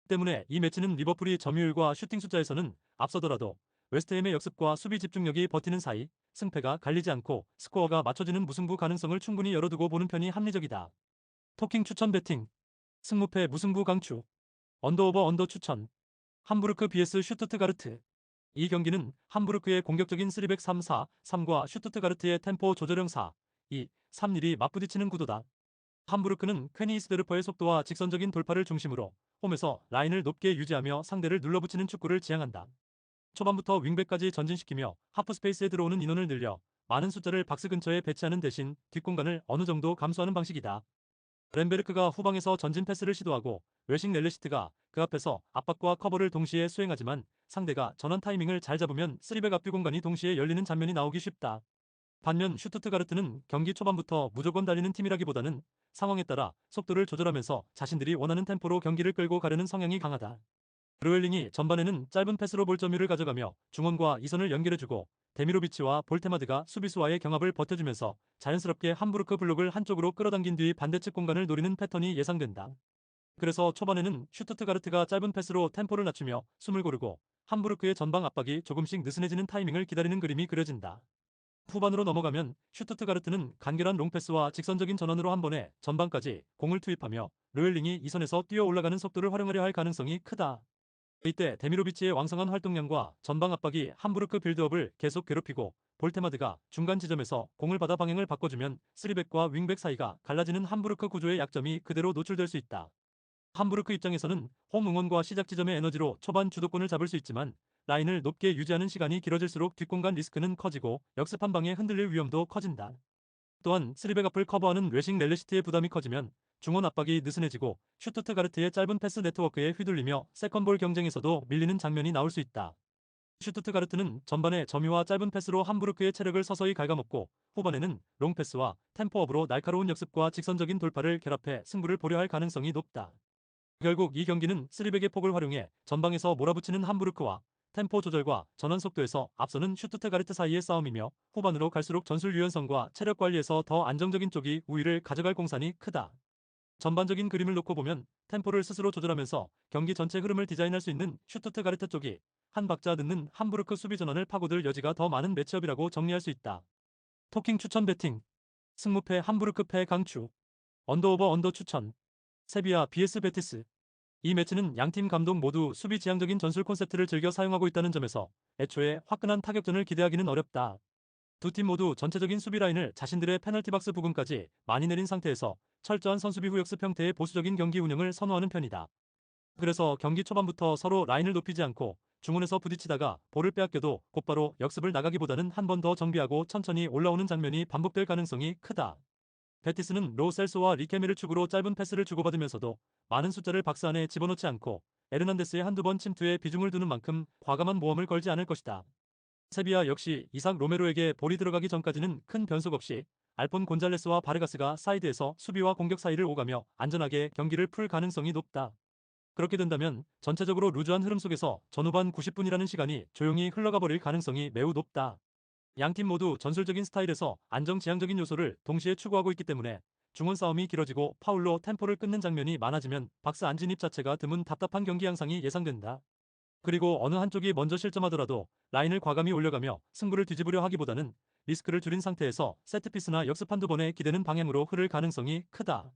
때문에 이 매치는 리버풀이 점유율과 슈팅 숫자에서는 앞서더라도 웨스트햄의 역습과 수비 집중력이 버티는 사이 승패가 갈리지 않고 스코어가 맞춰지는 무승부 가능성을 충분히 열어두고 보는 편이 합리적이다. 토킹 추천 배팅. 승무패 무승부 강추. 언더오버 언더 추천. 함부르크 vs 슈투트가르트. 이 경기는 함부르크의 공격적인 3백 3-4-3과 슈투트가르트의 템포 조절형 4-2-3-1이 맞부딪히는 구도다. 함부르크는 퀘니히스베르퍼의 속도와 직선적인 돌파를 중심으로 홈에서 라인을 높게 유지하며 상대를 눌러붙이는 축구를 지향한다. 초반부터 윙백까지 전진시키며 하프스페이스에 들어오는 인원을 늘려 많은 숫자를 박스 근처에 배치하는 대신 뒷공간을 어느 정도 감소하는 방식이다. 램베르크가 후방에서 전진 패스를 시도하고 웨싱 넬레시트가 그 앞에서 압박과 커버를 동시에 수행하지만 상대가 전환 타이밍을 잘 잡으면 3백 앞뒤 공간이 동시에 열리는 장면이 나오기 쉽다. 반면 슈투트가르트는 경기 초반부터 무조건 달리는 팀이라기보다는 상황에 따라 속도를 조절하면서 자신들이 원하는 템포로 경기를 끌고 가려는 성향이 강하다. 르웰링이 전반에는 짧은 패스로 볼 점유를 가져가며 중원과 이선을 연결해주고 데미로비치와 볼테마드가 수비수와의 경합을 버텨주면서 자연스럽게 함부르크 블록을 한쪽으로 끌어당긴 뒤 반대측 공간을 노리는 패턴이 예상된다. 그래서 초반에는 슈투트가르트가 짧은 패스로 템포를 낮추며 숨을 고르고 함부르크의 전방 압박이 조금씩 느슨해지는 타이밍을 기다리는 그림이 그려진다. 후반으로 넘어가면 슈투트가르트는 간결한 롱패스와 직선적인 전환으로 한 번에 전방까지 공을 투입하며 르웰링이 이선에서 뛰어 올라가는 속도를 활용하려 할 가능성이 크다. 이때 데미로비치의 왕성한 활동량과 전방 압박이 함부르크 빌드업을 계속 괴롭히고 볼테마드가 중간 지점에서 공을 받아 방향을 바꿔주면 3백과 윙백 사이가 갈라지는 함부르크 구조의 약점이 그대로 노출될 수 있다. 함부르크 입장에서는 홈 응원과 시작 지점의 에너지로 초반 주도권을 잡을 수 있지만 라인을 높게 유지하는 시간이 길어질수록 뒷공간 리스크는 커지고 역습 한 방에 흔들릴 위험도 커진다. 또한 3백 앞을 커버하는 웨싱 넬레시티의 부담이 커지면 중원 압박이 느슨해지고 슈투트가르트의 짧은 패스 네트워크에 휘둘리며 세컨볼 경쟁에서도 밀리는 장면이 나올 수 있다. 슈투트가르트는 전반에 점유와 짧은 패스로 함부르크의 체력을 서서히 갉아먹고 후반에는 롱패스와 템포업으로 날카로운 역습과 직선적인 돌파를 결합해 승부를 보려 할 가능성이 높다. 결국 이 경기는 3백의 폭을 활용해 전방에서 몰아붙이는 함부르크와 템포 조절과 전환 속도에서 앞서는 슈투트가르트 사이의 싸움이며 후반으로 갈수록 전술 유연성과 체력 관리에서 더 안정적인 쪽이 우위를 가져갈 공산이 크다. 전반적인 그림을 놓고 보면 템포를 스스로 조절하면서 경기 전체 흐름을 디자인할 수 있는 슈투트가르트 쪽이 한 박자 늦는 함부르크 수비 전환을 파고들 여지가 더 많은 매치업이라고 정리할 수 있다. 토킹 추천 배팅 승무패 함부르크 패 강추 언더오버 언더 추천 세비야 vs 베티스 이 매치는 양팀 감독 모두 수비 지향적인 전술 콘셉트를 즐겨 사용하고 있다는 점에서 애초에 화끈한 타격전을 기대하기는 어렵다. 두 팀 모두 전체적인 수비 라인을 자신들의 페널티 박스 부근까지 많이 내린 상태에서 철저한 선수비 후 역습 형태의 보수적인 경기 운영을 선호하는 편이다. 그래서 경기 초반부터 서로 라인을 높이지 않고 중원에서 부딪히다가 볼을 빼앗겨도 곧바로 역습을 나가기보다는 한 번 더 정비하고 천천히 올라오는 장면이 반복될 가능성이 크다. 베티스는 로 셀소와 리케미를 축으로 짧은 패스를 주고받으면서도 많은 숫자를 박스 안에 집어넣지 않고 에르난데스의 한두 번 침투에 비중을 두는 만큼 과감한 모험을 걸지 않을 것이다. 세비야 역시 이삭 로메로에게 볼이 들어가기 전까지는 큰 변속 없이 알폰 곤잘레스와 바르가스가 사이드에서 수비와 공격 사이를 오가며 안전하게 경기를 풀 가능성이 높다. 그렇게 된다면 전체적으로 루즈한 흐름 속에서 전후반 90분이라는 시간이 조용히 흘러가 버릴 가능성이 매우 높다. 양팀 모두 전술적인 스타일에서 안정지향적인 요소를 동시에 추구하고 있기 때문에 중원 싸움이 길어지고 파울로 템포를 끊는 장면이 많아지면 박스 안 진입 자체가 드문 답답한 경기 양상이 예상된다. 그리고 어느 한쪽이 먼저 실점하더라도 라인을 과감히 올려가며 승부를 뒤집으려 하기보다는 리스크를 줄인 상태에서 세트피스나 역습 한두 번에 기대는 방향으로 흐를 가능성이 크다.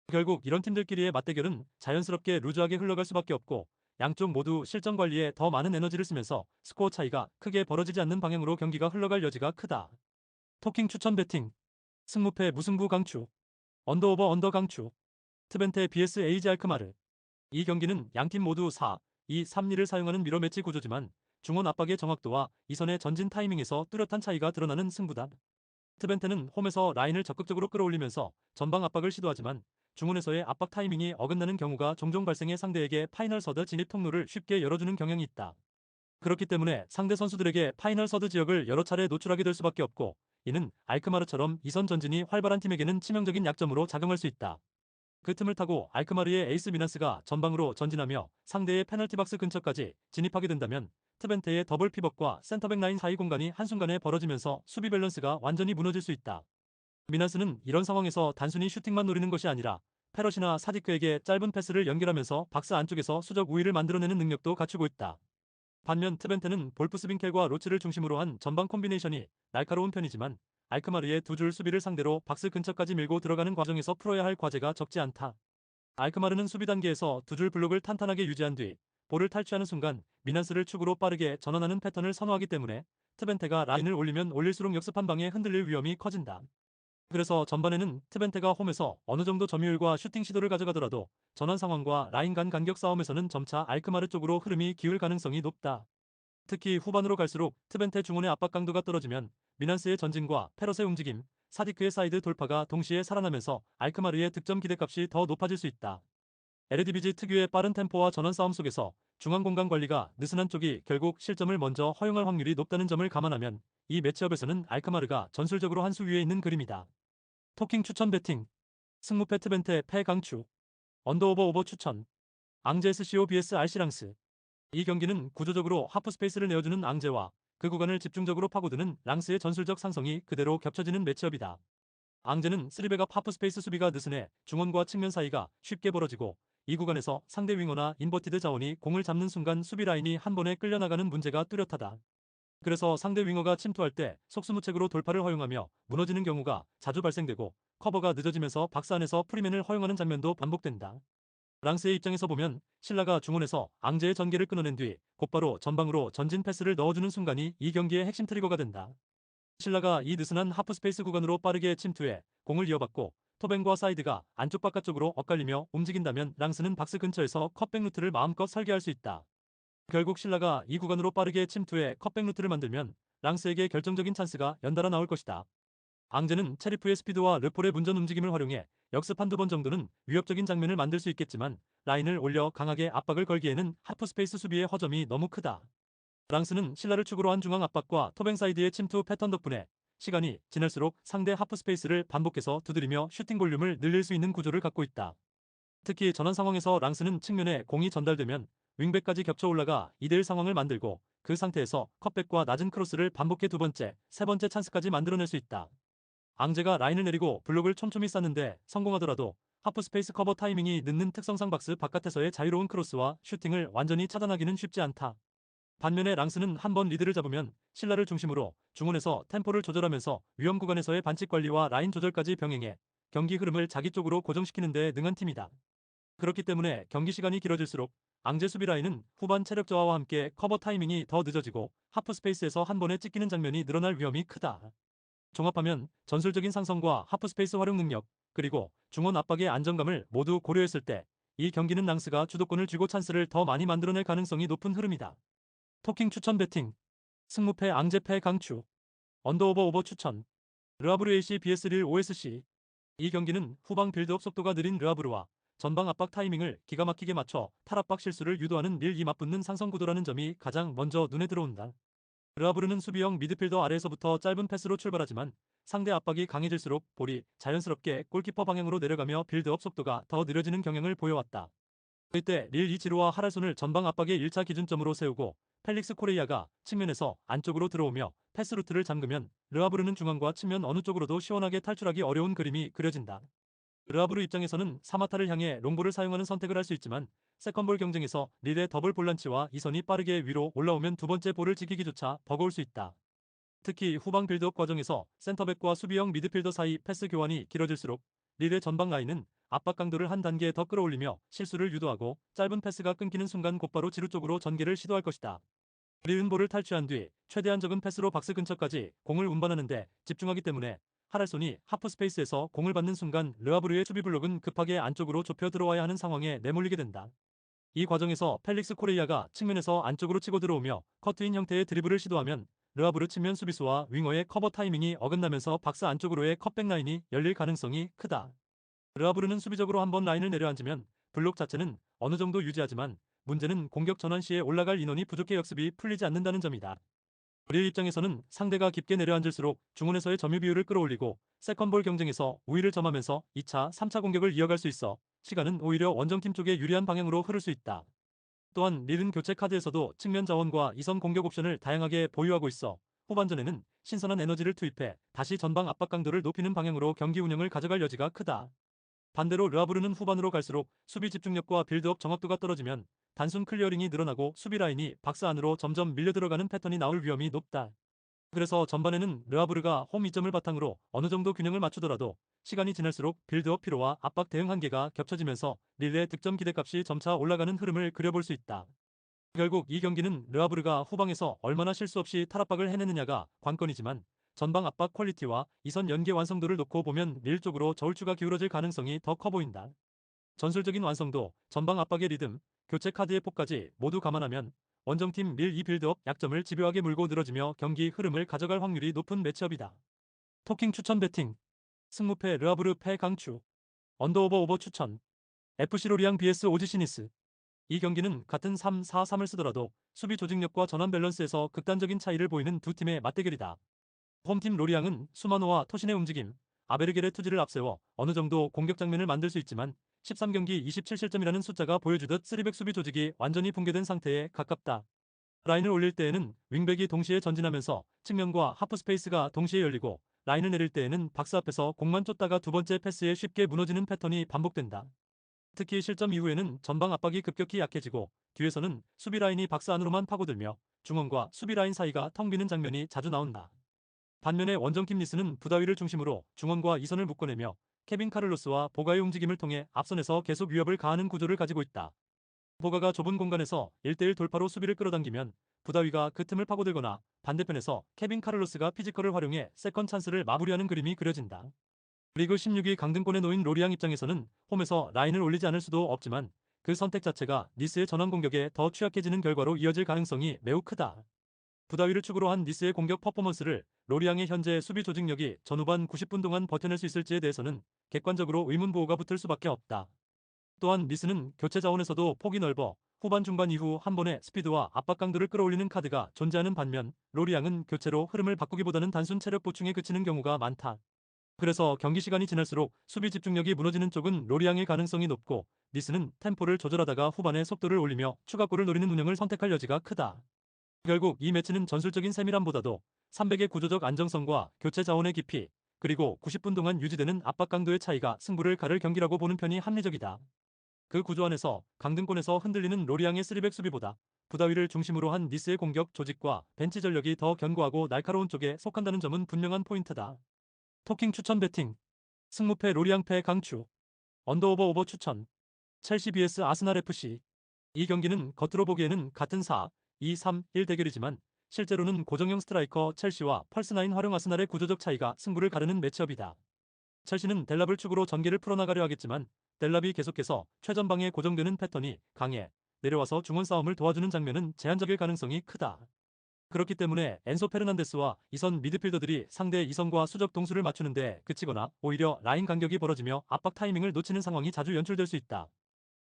결국 이런 팀들끼리의 맞대결은 자연스럽게 루즈하게 흘러갈 수밖에 없고 양쪽 모두 실점 관리에 더 많은 에너지를 쓰면서 스코어 차이가 크게 벌어지지 않는 방향으로 경기가 흘러갈 여지가 크다. 토킹 추천 배팅 승무패 무승부 강추 언더오버 언더 강추 트벤테 vs 에이지 알크마르 이 경기는 양팀 모두 4-2-3-2를 사용하는 미러 매치 구조지만 중원 압박의 정확도와 이선의 전진 타이밍에서 뚜렷한 차이가 드러나는 승부다. 트벤테는 홈에서 라인을 적극적으로 끌어올리면서 전방 압박을 시도하지만 중원에서의 압박 타이밍이 어긋나는 경우가 종종 발생해 상대에게 파이널 서드 진입 통로를 쉽게 열어주는 경향이 있다. 그렇기 때문에 상대 선수들에게 파이널 서드 지역을 여러 차례 노출하게 될 수밖에 없고 이는 알크마르처럼 이선 전진이 활발한 팀에게는 치명적인 약점으로 작용할 수 있다. 그 틈을 타고 알크마르의 에이스 미나스가 전방으로 전진하며 상대의 페널티 박스 근처까지 진입하게 된다면 트벤테의 더블 피벗과 센터백 라인 사이 공간이 한순간에 벌어지면서 수비 밸런스가 완전히 무너질 수 있다. 미나스는 이런 상황에서 단순히 슈팅만 노리는 것이 아니라 페럿이나 사디크에게 짧은 패스를 연결하면서 박스 안쪽에서 수적 우위를 만들어내는 능력도 갖추고 있다. 반면 트벤테는 볼프스빈켈과 로츠를 중심으로 한 전방 콤비네이션이 날카로운 편이지만 알크마르의 두 줄 수비를 상대로 박스 근처까지 밀고 들어가는 과정에서 풀어야 할 과제가 적지 않다. 알크마르는 수비 단계에서 두 줄 블록을 탄탄하게 유지한 뒤 볼을 탈취하는 순간 미난스를 축으로 빠르게 전환하는 패턴을 선호하기 때문에 트벤테가 라인을 올리면 올릴수록 역습 한 방에 흔들릴 위험이 커진다. 그래서 전반에는 트벤테가 홈에서 어느 정도 점유율과 슈팅 시도를 가져가더라도 전환 상황과 라인 간 간격 싸움에서는 점차 알크마르 쪽으로 흐름이 기울 가능성이 높다. 특히 후반으로 갈수록 트벤테 중원의 압박 강도가 떨어지면 미난스의 전진과 페럿의 움직임, 사디크의 사이드 돌파가 동시에 살아나면서 알크마르의 득점 기대값이 더 높아질 수 있다. 에르디비지 특유의 빠른 템포와 전원 싸움 속에서 중앙 공간 관리가 느슨한 쪽이 결국 실점을 먼저 허용할 확률이 높다는 점을 감안하면 이 매치업에서는 알크마르가 전술적으로 한 수 위에 있는 그림이다. 토킹 추천 배팅 승무패 트벤테 패 강추 언더오버 오버 추천 앙제스 CO vs 알시랑스 이 경기는 구조적으로 하프 스페이스를 내어주는 앙제와 그 구간을 집중적으로 파고드는 랑스의 전술적 상성이 그대로 겹쳐지는 매치업이다. 앙제는 3백업 하프 스페이스 수비가 느슨해 중원과 측면 사이가 쉽게 벌어지고 이 구간에서 상대 윙어나 인버티드 자원이 공을 잡는 순간 수비 라인이 한 번에 끌려나가는 문제가 뚜렷하다. 그래서 상대 윙어가 침투할 때 속수무책으로 돌파를 허용하며 무너지는 경우가 자주 발생되고 커버가 늦어지면서 박스 안에서 프리맨을 허용하는 장면도 반복된다. 랑스의 입장에서 보면 신라가 중원에서 앙제의 전개를 끊어낸 뒤 곧바로 전방으로 전진 패스를 넣어주는 순간이 이 경기의 핵심 트리거가 된다. 신라가 이 느슨한 하프 스페이스 구간으로 빠르게 침투해 공을 이어받고 토벤과 사이드가 안쪽 바깥쪽으로 엇갈리며 움직인다면 랑스는 박스 근처에서 컷백 루트를 마음껏 설계할 수 있다. 결국 신라가 이 구간으로 빠르게 침투해 컷백 루트를 만들면 랑스에게 결정적인 찬스가 연달아 나올 것이다. 앙제는 체리프의 스피드와 르폴의 문전 움직임을 활용해 역습 한두 번 정도는 위협적인 장면을 만들 수 있겠지만 라인을 올려 강하게 압박을 걸기에는 하프 스페이스 수비의 허점이 너무 크다. 랑스는 신라를 축으로 한 중앙 압박과 토뱅 사이드의 침투 패턴 덕분에 시간이 지날수록 상대 하프 스페이스를 반복해서 두드리며 슈팅 볼륨을 늘릴 수 있는 구조를 갖고 있다. 특히 전환 상황에서 랑스는 측면에 공이 전달되면 윙백까지 겹쳐 올라가 2대1 상황을 만들고 그 상태에서 컷백과 낮은 크로스를 반복해 두 번째, 세 번째 찬스까지 만들어낼 수 있다. 앙제가 라인을 내리고 블록을 촘촘히 쌓는데 성공하더라도 하프 스페이스 커버 타이밍이 늦는 특성상 박스 바깥에서의 자유로운 크로스와 슈팅을 완전히 차단하기는 쉽지 않다. 반면에 랑스는 한 번 리드를 잡으면 신라를 중심으로 중원에서 템포를 조절하면서 위험 구간에서의 반칙 관리와 라인 조절까지 병행해 경기 흐름을 자기 쪽으로 고정시키는 데 능한 팀이다. 그렇기 때문에 경기 시간이 길어질수록 앙제 수비 라인은 후반 체력 저하와 함께 커버 타이밍이 더 늦어지고 하프 스페이스에서 한 번에 찍히는 장면이 늘어날 위험이 크다. 종합하면 전술적인 상성과 하프 스페이스 활용 능력, 그리고 중원 압박의 안정감을 모두 고려했을 때 이 경기는 랑스가 주도권을 쥐고 찬스를 더 많이 만들어낼 가능성이 높은 흐름이다. 토킹 추천 배팅 승무패 앙제패 강추 언더오버 오버 추천 르하브르 AC BS 릴 OSC 이 경기는 후방 빌드업 속도가 느린 르하브르와 전방 압박 타이밍을 기가 막히게 맞춰 탈압박 실수를 유도하는 릴이 맞붙는 상성 구도라는 점이 가장 먼저 눈에 들어온다. 르하브르는 수비형 미드필더 아래에서부터 짧은 패스로 출발하지만 상대 압박이 강해질수록 볼이 자연스럽게 골키퍼 방향으로 내려가며 빌드업 속도가 더 느려지는 경향을 보여왔다. 이때 릴 이치로와 하랄손을 전방 압박의 1차 기준점으로 세우고 펠릭스 코레이아가 측면에서 안쪽으로 들어오며 패스 루트를 잠그면 르하브르는 중앙과 측면 어느 쪽으로도 시원하게 탈출하기 어려운 그림이 그려진다. 르하브르 입장에서는 사마타를 향해 롱볼을 사용하는 선택을 할 수 있지만 세컨볼 경쟁에서 릴의 더블 볼란치와 이선이 빠르게 위로 올라오면 두 번째 볼을 지키기조차 버거울 수 있다. 특히 후방 빌드업 과정에서 센터백과 수비형 미드필더 사이 패스 교환이 길어질수록 릴의 전방 라인은 압박 강도를 한 단계 더 끌어올리며 실수를 유도하고 짧은 패스가 끊기는 순간 곧바로 지루 쪽으로 전개를 시도할 것이다. 릴은 볼을 탈취한 뒤 최대한 적은 패스로 박스 근처까지 공을 운반하는데 집중하기 때문에 하랄손이 하프 스페이스에서 공을 받는 순간 르하브르의 수비 블록은 급하게 안쪽으로 좁혀 들어와야 하는 상황에 내몰리게 된다. 이 과정에서 펠릭스 코레이아가 측면에서 안쪽으로 치고 들어오며 커트인 형태의 드리블을 시도하면 르하브르 측면 수비수와 윙어의 커버 타이밍이 어긋나면서 박스 안쪽으로의 컷백 라인이 열릴 가능성이 크다. 르하브르는 수비적으로 한번 라인을 내려앉으면 블록 자체는 어느 정도 유지하지만 문제는 공격 전환 시에 올라갈 인원이 부족해 역습이 풀리지 않는다는 점이다. 릴 입장에서는 상대가 깊게 내려앉을수록 중원에서의 점유 비율을 끌어올리고 세컨볼 경쟁에서 우위를 점하면서 2차, 3차 공격을 이어갈 수 있어 시간은 오히려 원정팀 쪽에 유리한 방향으로 흐를 수 있다. 또한 릴은 교체 카드에서도 측면 자원과 이선 공격 옵션을 다양하게 보유하고 있어 후반전에는 신선한 에너지를 투입해 다시 전방 압박 강도를 높이는 방향으로 경기 운영을 가져갈 여지가 크다. 반대로 르하브르는 후반으로 갈수록 수비 집중력과 빌드업 정확도가 떨어지면 단순 클리어링이 늘어나고 수비 라인이 박스 안으로 점점 밀려 들어가는 패턴이 나올 위험이 높다. 그래서 전반에는 르하브르가 홈 이점을 바탕으로 어느 정도 균형을 맞추더라도 시간이 지날수록 빌드업 피로와 압박 대응 한계가 겹쳐지면서 릴의 득점 기대값이 점차 올라가는 흐름을 그려볼 수 있다. 결국 이 경기는 르하브르가 후방에서 얼마나 실수 없이 탈압박을 해내느냐가 관건이지만 전방 압박 퀄리티와 이선 연계 완성도를 놓고 보면 릴 쪽으로 저울추가 기울어질 가능성이 더 커 보인다. 전술적인 완성도, 전방 압박의 리듬, 교체 카드의 폭까지 모두 감안하면 원정팀 밀 2 빌드업 약점을 집요하게 물고 늘어지며 경기 흐름을 가져갈 확률이 높은 매치업이다. 토킹 추천 배팅. 승무패 르하브르 패 강추. 언더오버 추천. FC 로리앙 vs 오지 시니스. 이 경기는 같은 3-4-3을 쓰더라도 수비 조직력과 전환 밸런스에서 극단적인 차이를 보이는 두 팀의 맞대결이다. 홈팀 로리앙은 수마노와 토신의 움직임, 아베르겔의 투지를 앞세워 어느 정도 공격 장면을 만들 수 있지만 13경기 27실점이라는 숫자가 보여주듯 3백 수비 조직이 완전히 붕괴된 상태에 가깝다. 라인을 올릴 때에는 윙백이 동시에 전진하면서 측면과 하프 스페이스가 동시에 열리고 라인을 내릴 때에는 박스 앞에서 공만 쫓다가 두 번째 패스에 쉽게 무너지는 패턴이 반복된다. 특히 실점 이후에는 전방 압박이 급격히 약해지고 뒤에서는 수비 라인이 박스 안으로만 파고들며 중원과 수비 라인 사이가 텅 비는 장면이 자주 나온다. 반면에 원정팀 니스는 부다위를 중심으로 중원과 이선을 묶어내며 케빈 카를로스와 보가의 움직임을 통해 앞선에서 계속 위협을 가하는 구조를 가지고 있다. 보가가 좁은 공간에서 1대1 돌파로 수비를 끌어당기면 부다위가 그 틈을 파고들거나 반대편에서 케빈 카를로스가 피지컬을 활용해 세컨 찬스를 마무리하는 그림이 그려진다. 리그 16위 강등권에 놓인 로리앙 입장에서는 홈에서 라인을 올리지 않을 수도 없지만 그 선택 자체가 니스의 전환 공격에 더 취약해지는 결과로 이어질 가능성이 매우 크다. 부다위를 축으로 한 니스의 공격 퍼포먼스를 로리앙의 현재 수비 조직력이 전후반 90분 동안 버텨낼 수 있을지에 대해서는 객관적으로 의문부호가 붙을 수밖에 없다. 또한 니스는 교체 자원에서도 폭이 넓어 후반 중반 이후 한 번의 스피드와 압박 강도를 끌어올리는 카드가 존재하는 반면 로리앙은 교체로 흐름을 바꾸기보다는 단순 체력 보충에 그치는 경우가 많다. 그래서 경기 시간이 지날수록 수비 집중력이 무너지는 쪽은 로리앙일 가능성이 높고 니스는 템포를 조절하다가 후반에 속도를 올리며 추가골을 노리는 운영을 선택할 여지가 크다. 결국 이 매치는 전술적인 세밀함보다도 300의 구조적 안정성과 교체 자원의 깊이, 그리고 90분 동안 유지되는 압박 강도의 차이가 승부를 가를 경기라고 보는 편이 합리적이다. 그 구조 안에서 강등권에서 흔들리는 로리앙의 3백 수비보다 부다위를 중심으로 한 니스의 공격 조직과 벤치 전력이 더 견고하고 날카로운 쪽에 속한다는 점은 분명한 포인트다. 토킹 추천 배팅. 승무패 로리앙 패 강추. 언더오버 추천. 첼시 vs 아스날 FC. 이 경기는 겉으로 보기에는 같은 4-2-3-1 대결이지만 실제로는 고정형 스트라이커 첼시와 펄스9 활용 아스날의 구조적 차이가 승부를 가르는 매치업이다. 첼시는 델랍을 축으로 전개를 풀어나가려 하겠지만 델랍이 계속해서 최전방에 고정되는 패턴이 강해 내려와서 중원 싸움을 도와주는 장면은 제한적일 가능성이 크다. 그렇기 때문에 엔소 페르난데스와 이선 미드필더들이 상대 이선과 수적 동수를 맞추는데 그치거나 오히려 라인 간격이 벌어지며 압박 타이밍을 놓치는 상황이 자주 연출될 수 있다.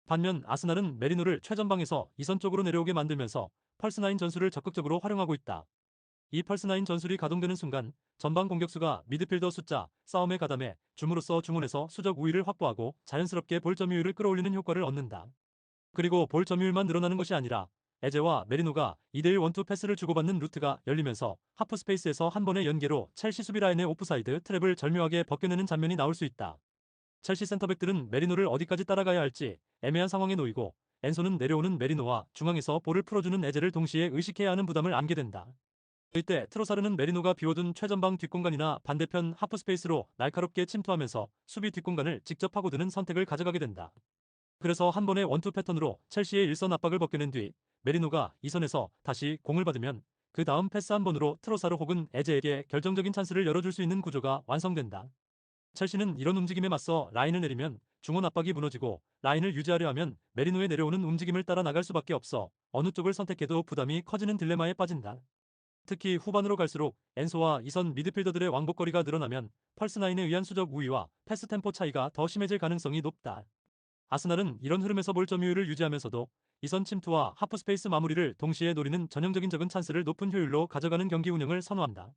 반면 아스날은 메리노를 최전방에서 이선 쪽으로 내려오게 만들면서 펄스9 전술을 적극적으로 활용하고 있다. 이 펄스9 전술이 가동되는 순간 전방 공격수가 미드필더 숫자 싸움에 가담해 줌으로써 중원에서 수적 우위를 확보하고 자연스럽게 볼 점유율을 끌어올리는 효과를 얻는다. 그리고 볼 점유율만 늘어나는 것이 아니라 에제와 메리노가 2대1 원투 패스를 주고받는 루트가 열리면서 하프 스페이스에서 한 번의 연계로 첼시 수비 라인의 오프사이드 트랩을 절묘하게 벗겨내는 장면이 나올 수 있다. 첼시 센터백들은 메리노를 어디까지 따라가야 할지 애매한 상황에 놓이고 엔소는 내려오는 메리노와 중앙에서 볼을 풀어주는 에제를 동시에 의식해야 하는 부담을 안게 된다. 이때 트로사르는 메리노가 비워둔 최전방 뒷공간이나 반대편 하프 스페이스로 날카롭게 침투하면서 수비 뒷공간을 직접 파고드는 선택을 가져가게 된다. 그래서 한 번의 원투 패턴으로 첼시의 일선 압박을 벗겨낸 뒤 메리노가 이선에서 다시 공을 받으면 그 다음 패스 한 번으로 트로사르 혹은 에제에게 결정적인 찬스를 열어줄 수 있는 구조가 완성된다. 첼시는 이런 움직임에 맞서 라인을 내리면 중원 압박이 무너지고 라인을 유지하려 하면 메리노의 내려오는 움직임을 따라 나갈 수밖에 없어 어느 쪽을 선택해도 부담이 커지는 딜레마에 빠진다. 특히 후반으로 갈수록 엔소와 이선 미드필더들의 왕복거리가 늘어나면 펄스9에 의한 수적 우위와 패스 템포 차이가 더 심해질 가능성이 높다. 아스날은 이런 흐름에서 볼 점유율을 유지하면서도 이선 침투와 하프 스페이스 마무리를 동시에 노리는 전형적인 적은 찬스를 높은 효율로 가져가는 경기 운영을 선호한다.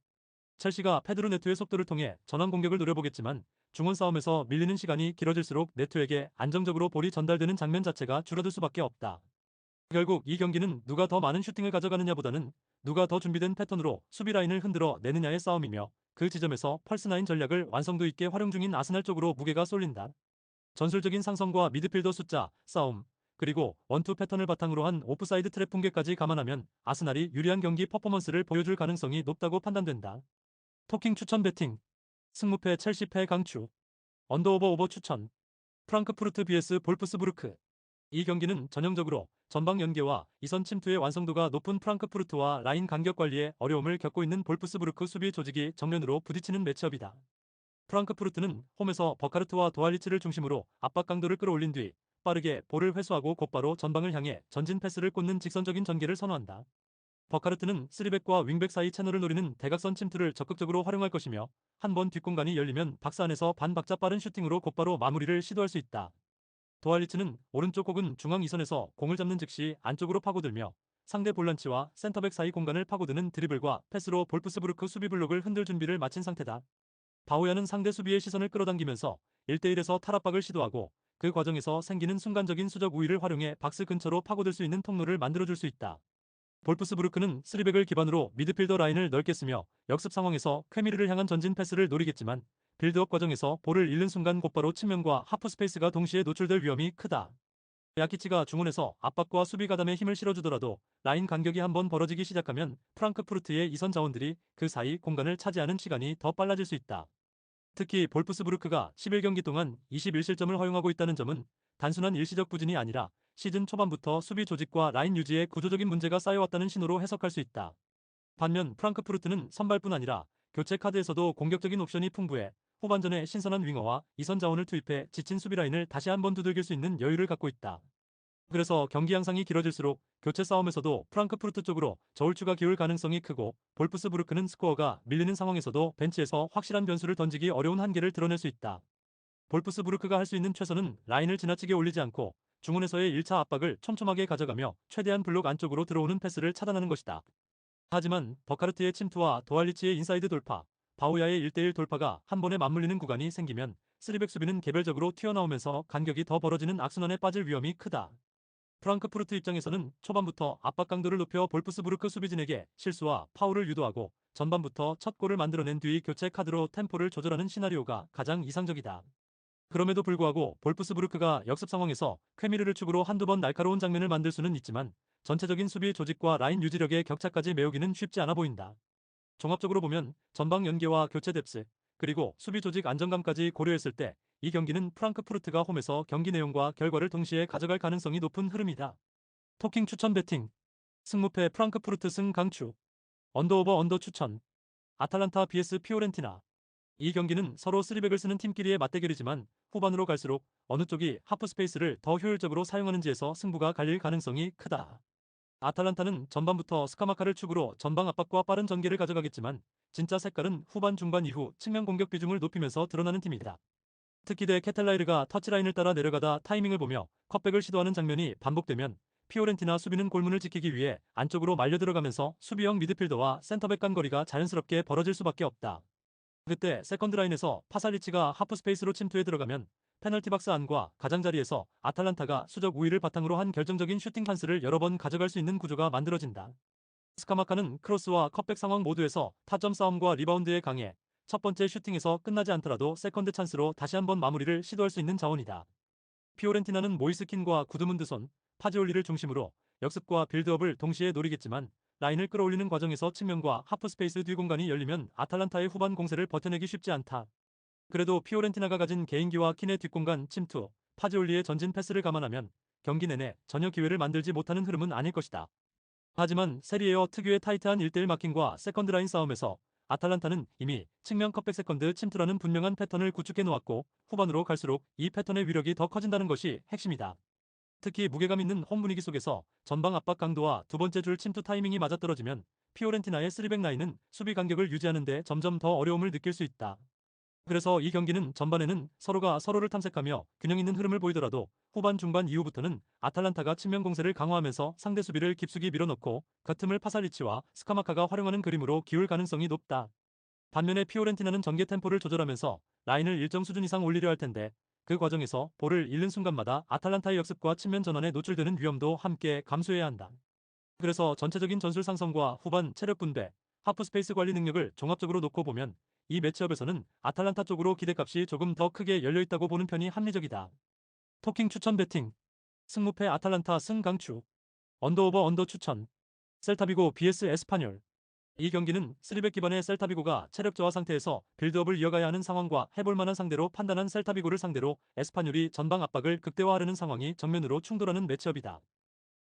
첼시가 페드로 네토의 속도를 통해 전환 공격을 노려보겠지만 중원 싸움에서 밀리는 시간이 길어질수록 네토에게 안정적으로 볼이 전달되는 장면 자체가 줄어들 수밖에 없다. 결국 이 경기는 누가 더 많은 슈팅을 가져가느냐보다는 누가 더 준비된 패턴으로 수비 라인을 흔들어 내느냐의 싸움이며 그 지점에서 펄스9 전략을 완성도 있게 활용 중인 아스날 쪽으로 무게가 쏠린다. 전술적인 상성과 미드필더 숫자, 싸움, 그리고 원투 패턴을 바탕으로 한 오프사이드 트랩 붕괴까지 감안하면 아스날이 유리한 경기 퍼포먼스를 보여줄 가능성이 높다고 판단된다. 토킹 추천 배팅. 승무패 첼시 패 강추. 언더오버 추천. 프랑크푸르트 vs 볼프스부르크. 이 경기는 전형적으로 전방 연계와 이선 침투의 완성도가 높은 프랑크푸르트와 라인 간격 관리에 어려움을 겪고 있는 볼프스부르크 수비 조직이 정면으로 부딪히는 매치업이다. 프랑크푸르트는 홈에서 버카르트와 도알리츠를 중심으로 압박 강도를 끌어올린 뒤 빠르게 볼을 회수하고 곧바로 전방을 향해 전진 패스를 꽂는 직선적인 전개를 선호한다. 버카르트는 3백과 윙백 사이 채널을 노리는 대각선 침투를 적극적으로 활용할 것이며 한 번 뒷공간이 열리면 박스 안에서 반박자 빠른 슈팅으로 곧바로 마무리를 시도할 수 있다. 도알리치는 오른쪽 혹은 중앙 이선에서 공을 잡는 즉시 안쪽으로 파고들며 상대 볼란치와 센터백 사이 공간을 파고드는 드리블과 패스로 볼프스부르크 수비 블록을 흔들 준비를 마친 상태다. 바오야는 상대 수비의 시선을 끌어당기면서 1대1에서 탈압박을 시도하고 그 과정에서 생기는 순간적인 수적 우위를 활용해 박스 근처로 파고들 수 있는 통로를 만들어줄 수 있다. 볼프스부르크는 3백을 기반으로 미드필더 라인을 넓게 쓰며 역습 상황에서 쾌미르를 향한 전진 패스를 노리겠지만 빌드업 과정에서 볼을 잃는 순간 곧바로 측면과 하프 스페이스가 동시에 노출될 위험이 크다. 야키치가 중원에서 압박과 수비 가담에 힘을 실어주더라도 라인 간격이 한번 벌어지기 시작하면 프랑크푸르트의 이선 자원들이 그 사이 공간을 차지하는 시간이 더 빨라질 수 있다. 특히 볼프스부르크가 11경기 동안 21실점을 허용하고 있다는 점은 단순한 일시적 부진이 아니라 시즌 초반부터 수비 조직과 라인 유지에 구조적인 문제가 쌓여왔다는 신호로 해석할 수 있다. 반면 프랑크푸르트는 선발뿐 아니라 교체 카드에서도 공격적인 옵션이 풍부해 후반전에 신선한 윙어와 이선 자원을 투입해 지친 수비 라인을 다시 한번 두들길 수 있는 여유를 갖고 있다. 그래서 경기 양상이 길어질수록 교체 싸움에서도 프랑크푸르트 쪽으로 저울추가 기울 가능성이 크고 볼프스부르크는 스코어가 밀리는 상황에서도 벤치에서 확실한 변수를 던지기 어려운 한계를 드러낼 수 있다. 볼프스부르크가 할 수 있는 최선은 라인을 지나치게 올리지 않고 중원에서의 1차 압박을 촘촘하게 가져가며 최대한 블록 안쪽으로 들어오는 패스를 차단하는 것이다. 하지만 버카르트의 침투와 도알리치의 인사이드 돌파, 바오야의 1대1 돌파가 한 번에 맞물리는 구간이 생기면 3백 수비는 개별적으로 튀어나오면서 간격이 더 벌어지는 악순환에 빠질 위험이 크다. 프랑크푸르트 입장에서는 초반부터 압박 강도를 높여 볼프스부르크 수비진에게 실수와 파울을 유도하고 전반부터 첫 골을 만들어낸 뒤 교체 카드로 템포를 조절하는 시나리오가 가장 이상적이다. 그럼에도 불구하고 볼프스부르크가 역습 상황에서 쾌미르를 축으로 한두 번 날카로운 장면을 만들 수는 있지만 전체적인 수비 조직과 라인 유지력의 격차까지 메우기는 쉽지 않아 보인다. 종합적으로 보면 전방 연계와 교체 뎁스, 그리고 수비 조직 안정감까지 고려했을 때 이 경기는 프랑크푸르트가 홈에서 경기 내용과 결과를 동시에 가져갈 가능성이 높은 흐름이다. 토킹 추천 배팅. 승무패 프랑크푸르트 승 강추. 언더오버 언더 추천. 아탈란타 vs 피오렌티나. 이 경기는 서로 3백을 쓰는 팀끼리의 맞대결이지만 후반으로 갈수록 어느 쪽이 하프 스페이스를 더 효율적으로 사용하는지에서 승부가 갈릴 가능성이 크다. 아탈란타는 전반부터 스카마카를 축으로 전방 압박과 빠른 전개를 가져가겠지만 진짜 색깔은 후반 중반 이후 측면 공격 비중을 높이면서 드러나는 팀이다. 특히 대 케텔라이르가 터치라인을 따라 내려가다 타이밍을 보며 컷백을 시도하는 장면이 반복되면 피오렌티나 수비는 골문을 지키기 위해 안쪽으로 말려 들어가면서 수비형 미드필더와 센터백 간 거리가 자연스럽게 벌어질 수밖에 없다. 그때 세컨드 라인에서 파살리치가 하프 스페이스로 침투해 들어가면 페널티 박스 안과 가장자리에서 아탈란타가 수적 우위를 바탕으로 한 결정적인 슈팅 찬스를 여러 번 가져갈 수 있는 구조가 만들어진다. 스카마카는 크로스와 컷백 상황 모두에서 타점 싸움과 리바운드에 강해 첫 번째 슈팅에서 끝나지 않더라도 세컨드 찬스로 다시 한번 마무리를 시도할 수 있는 자원이다. 피오렌티나는 모이스킨과 구드문드손, 파지올리를 중심으로 역습과 빌드업을 동시에 노리겠지만 라인을 끌어올리는 과정에서 측면과 하프 스페이스 뒤 공간이 열리면 아탈란타의 후반 공세를 버텨내기 쉽지 않다. 그래도 피오렌티나가 가진 개인기와 킨의 뒷공간 침투, 파지올리의 전진 패스를 감안하면 경기 내내 전혀 기회를 만들지 못하는 흐름은 아닐 것이다. 하지만 세리에어 특유의 타이트한 1대1 마킹과 세컨드 라인 싸움에서 아탈란타는 이미 측면 컵백 세컨드 침투라는 분명한 패턴을 구축해 놓았고 후반으로 갈수록 이 패턴의 위력이 더 커진다는 것이 핵심이다. 특히 무게감 있는 홈 분위기 속에서 전방 압박 강도와 두 번째 줄 침투 타이밍이 맞아떨어지면 피오렌티나의 3백 라인은 수비 간격을 유지하는 데 점점 더 어려움을 느낄 수 있다. 그래서 이 경기는 전반에는 서로가 서로를 탐색하며 균형 있는 흐름을 보이더라도 후반 중반 이후부터는 아탈란타가 측면 공세를 강화하면서 상대 수비를 깊숙이 밀어넣고 그 틈을 파살리치와 스카마카가 활용하는 그림으로 기울 가능성이 높다. 반면에 피오렌티나는 전개 템포를 조절하면서 라인을 일정 수준 이상 올리려 할 텐데 그 과정에서 볼을 잃는 순간마다 아탈란타의 역습과 측면 전환에 노출되는 위험도 함께 감수해야 한다. 그래서 전체적인 전술 상성과 후반 체력 분배, 하프 스페이스 관리 능력을 종합적으로 놓고 보면 이 매치업에서는 아탈란타 쪽으로 기대값이 조금 더 크게 열려있다고 보는 편이 합리적이다. 토킹 추천 배팅. 승무패 아탈란타 승 강추. 언더오버 언더 추천. 셀타비고 vs 에스파뇰. 이 경기는 3백 기반의 셀타비고가 체력 저하 상태에서 빌드업을 이어가야 하는 상황과 해볼만한 상대로 판단한 셀타비고를 상대로 에스파뇰이 전방 압박을 극대화하려는 상황이 정면으로 충돌하는 매치업이다.